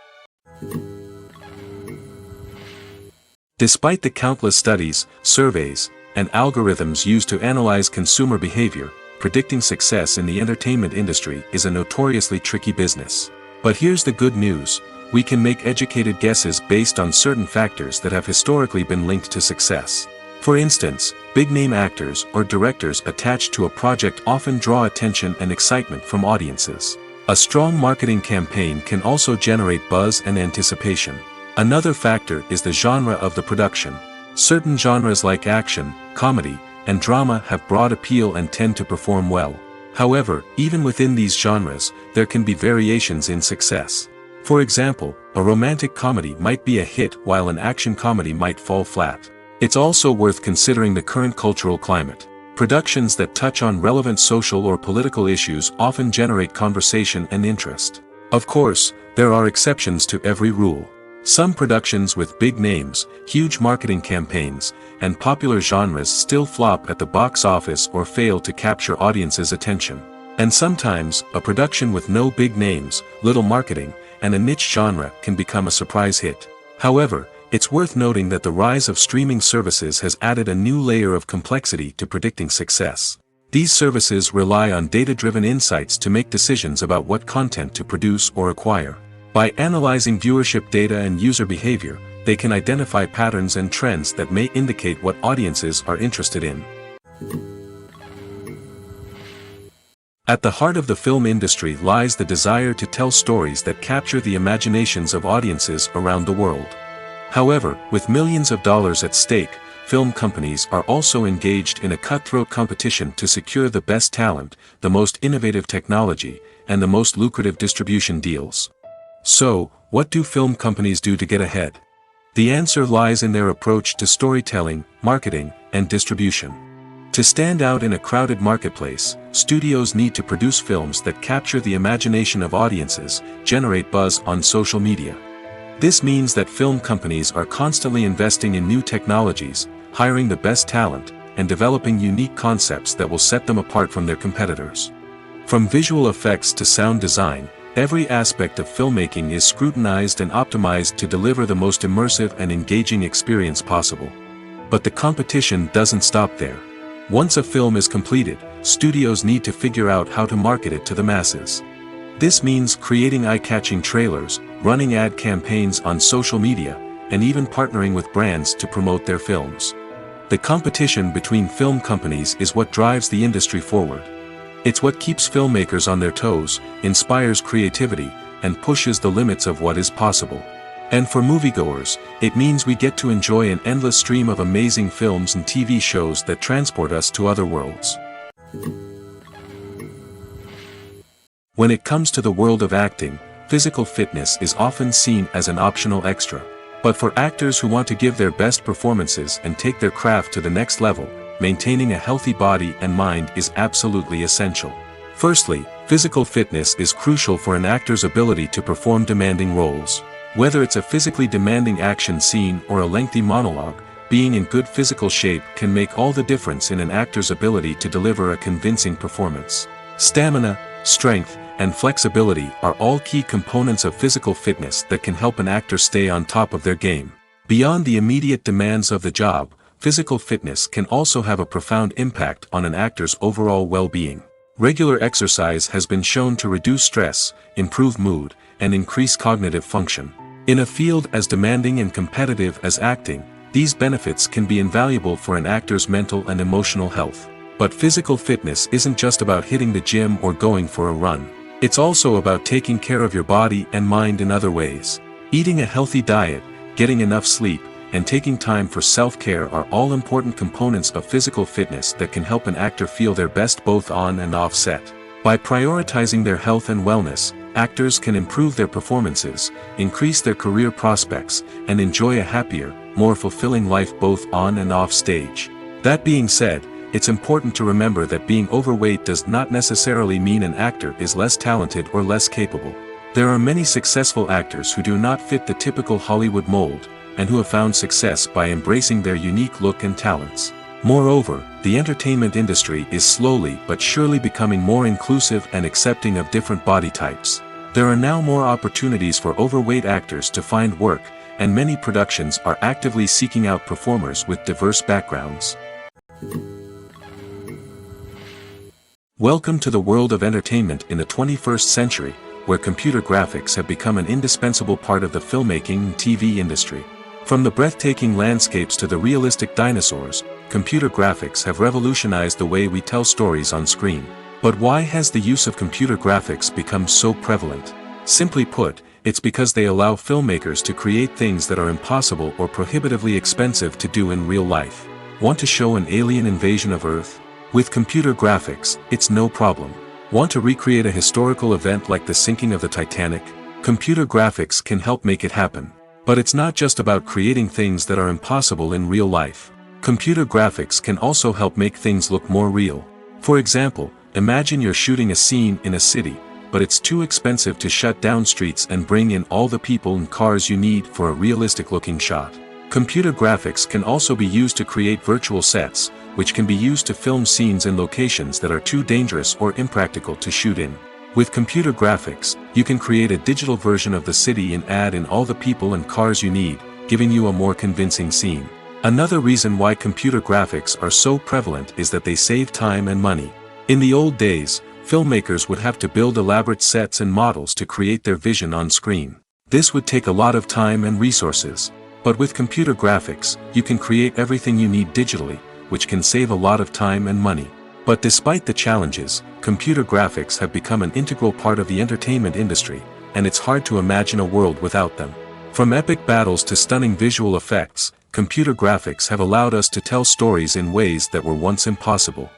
Despite the countless studies, surveys, and algorithms used to analyze consumer behavior, predicting success in the entertainment industry is a notoriously tricky business. But here's the good news: we can make educated guesses based on certain factors that have historically been linked to success. For instance, big-name actors or directors attached to a project often draw attention and excitement from audiences. A strong marketing campaign can also generate buzz and anticipation. Another factor is the genre of the production. Certain genres like action, comedy, and drama have broad appeal and tend to perform well. However, even within these genres, there can be variations in success. For example, a romantic comedy might be a hit while an action comedy might fall flat. It's also worth considering the current cultural climate. Productions that touch on relevant social or political issues often generate conversation and interest. Of course, there are exceptions to every rule. Some productions with big names, huge marketing campaigns, and popular genres still flop at the box office or fail to capture audiences' attention. And sometimes, a production with no big names, little marketing, and a niche genre can become a surprise hit. However, it's worth noting that the rise of streaming services has added a new layer of complexity to predicting success. These services rely on data-driven insights to make decisions about what content to produce or acquire. By analyzing viewership data and user behavior, they can identify patterns and trends that may indicate what audiences are interested in. At the heart of the film industry lies the desire to tell stories that capture the imaginations of audiences around the world. However, with millions of dollars at stake, film companies are also engaged in a cutthroat competition to secure the best talent, the most innovative technology, and the most lucrative distribution deals. So, what do film companies do to get ahead? The answer lies in their approach to storytelling, marketing, and distribution. To stand out in a crowded marketplace, studios need to produce films that capture the imagination of audiences, generate buzz on social media. This means that film companies are constantly investing in new technologies, hiring the best talent, and developing unique concepts that will set them apart from their competitors. From visual effects to sound design, every aspect of filmmaking is scrutinized and optimized to deliver the most immersive and engaging experience possible. But the competition doesn't stop there. Once a film is completed, studios need to figure out how to market it to the masses. This means creating eye-catching trailers, running ad campaigns on social media, and even partnering with brands to promote their films. The competition between film companies is what drives the industry forward. It's what keeps filmmakers on their toes, inspires creativity, and pushes the limits of what is possible. And for moviegoers, it means we get to enjoy an endless stream of amazing films and TV shows that transport us to other worlds. When it comes to the world of acting, physical fitness is often seen as an optional extra. But for actors who want to give their best performances and take their craft to the next level, maintaining a healthy body and mind is absolutely essential. Firstly, physical fitness is crucial for an actor's ability to perform demanding roles. Whether it's a physically demanding action scene or a lengthy monologue, being in good physical shape can make all the difference in an actor's ability to deliver a convincing performance. Stamina, strength, and flexibility are all key components of physical fitness that can help an actor stay on top of their game. Beyond the immediate demands of the job, physical fitness can also have a profound impact on an actor's overall well-being. Regular exercise has been shown to reduce stress, improve mood, and increase cognitive function. In a field as demanding and competitive as acting, these benefits can be invaluable for an actor's mental and emotional health. But physical fitness isn't just about hitting the gym or going for a run. It's also about taking care of your body and mind in other ways. Eating a healthy diet, getting enough sleep, and taking time for self-care are all important components of physical fitness that can help an actor feel their best both on and off set. By prioritizing their health and wellness, actors can improve their performances, increase their career prospects, and enjoy a happier, more fulfilling life both on and off stage. That being said, it's important to remember that being overweight does not necessarily mean an actor is less talented or less capable. There are many successful actors who do not fit the typical Hollywood mold, and who have found success by embracing their unique look and talents. Moreover, the entertainment industry is slowly but surely becoming more inclusive and accepting of different body types. There are now more opportunities for overweight actors to find work, and many productions are actively seeking out performers with diverse backgrounds. Welcome to the world of entertainment in the 21st century, where computer graphics have become an indispensable part of the filmmaking and TV industry. From the breathtaking landscapes to the realistic dinosaurs, computer graphics have revolutionized the way we tell stories on screen. But why has the use of computer graphics become so prevalent? Simply put, it's because they allow filmmakers to create things that are impossible or prohibitively expensive to do in real life. Want to show an alien invasion of Earth? With computer graphics, it's no problem. Want to recreate a historical event like the sinking of the Titanic? Computer graphics can help make it happen. But it's not just about creating things that are impossible in real life. Computer graphics can also help make things look more real. For example, imagine you're shooting a scene in a city, but it's too expensive to shut down streets and bring in all the people and cars you need for a realistic-looking shot. Computer graphics can also be used to create virtual sets, which can be used to film scenes in locations that are too dangerous or impractical to shoot in. With computer graphics, you can create a digital version of the city and add in all the people and cars you need, giving you a more convincing scene. Another reason why computer graphics are so prevalent is that they save time and money. In the old days, filmmakers would have to build elaborate sets and models to create their vision on screen. This would take a lot of time and resources. But with computer graphics, you can create everything you need digitally, which can save a lot of time and money. But despite the challenges, computer graphics have become an integral part of the entertainment industry, and it's hard to imagine a world without them. From epic battles to stunning visual effects, computer graphics have allowed us to tell stories in ways that were once impossible.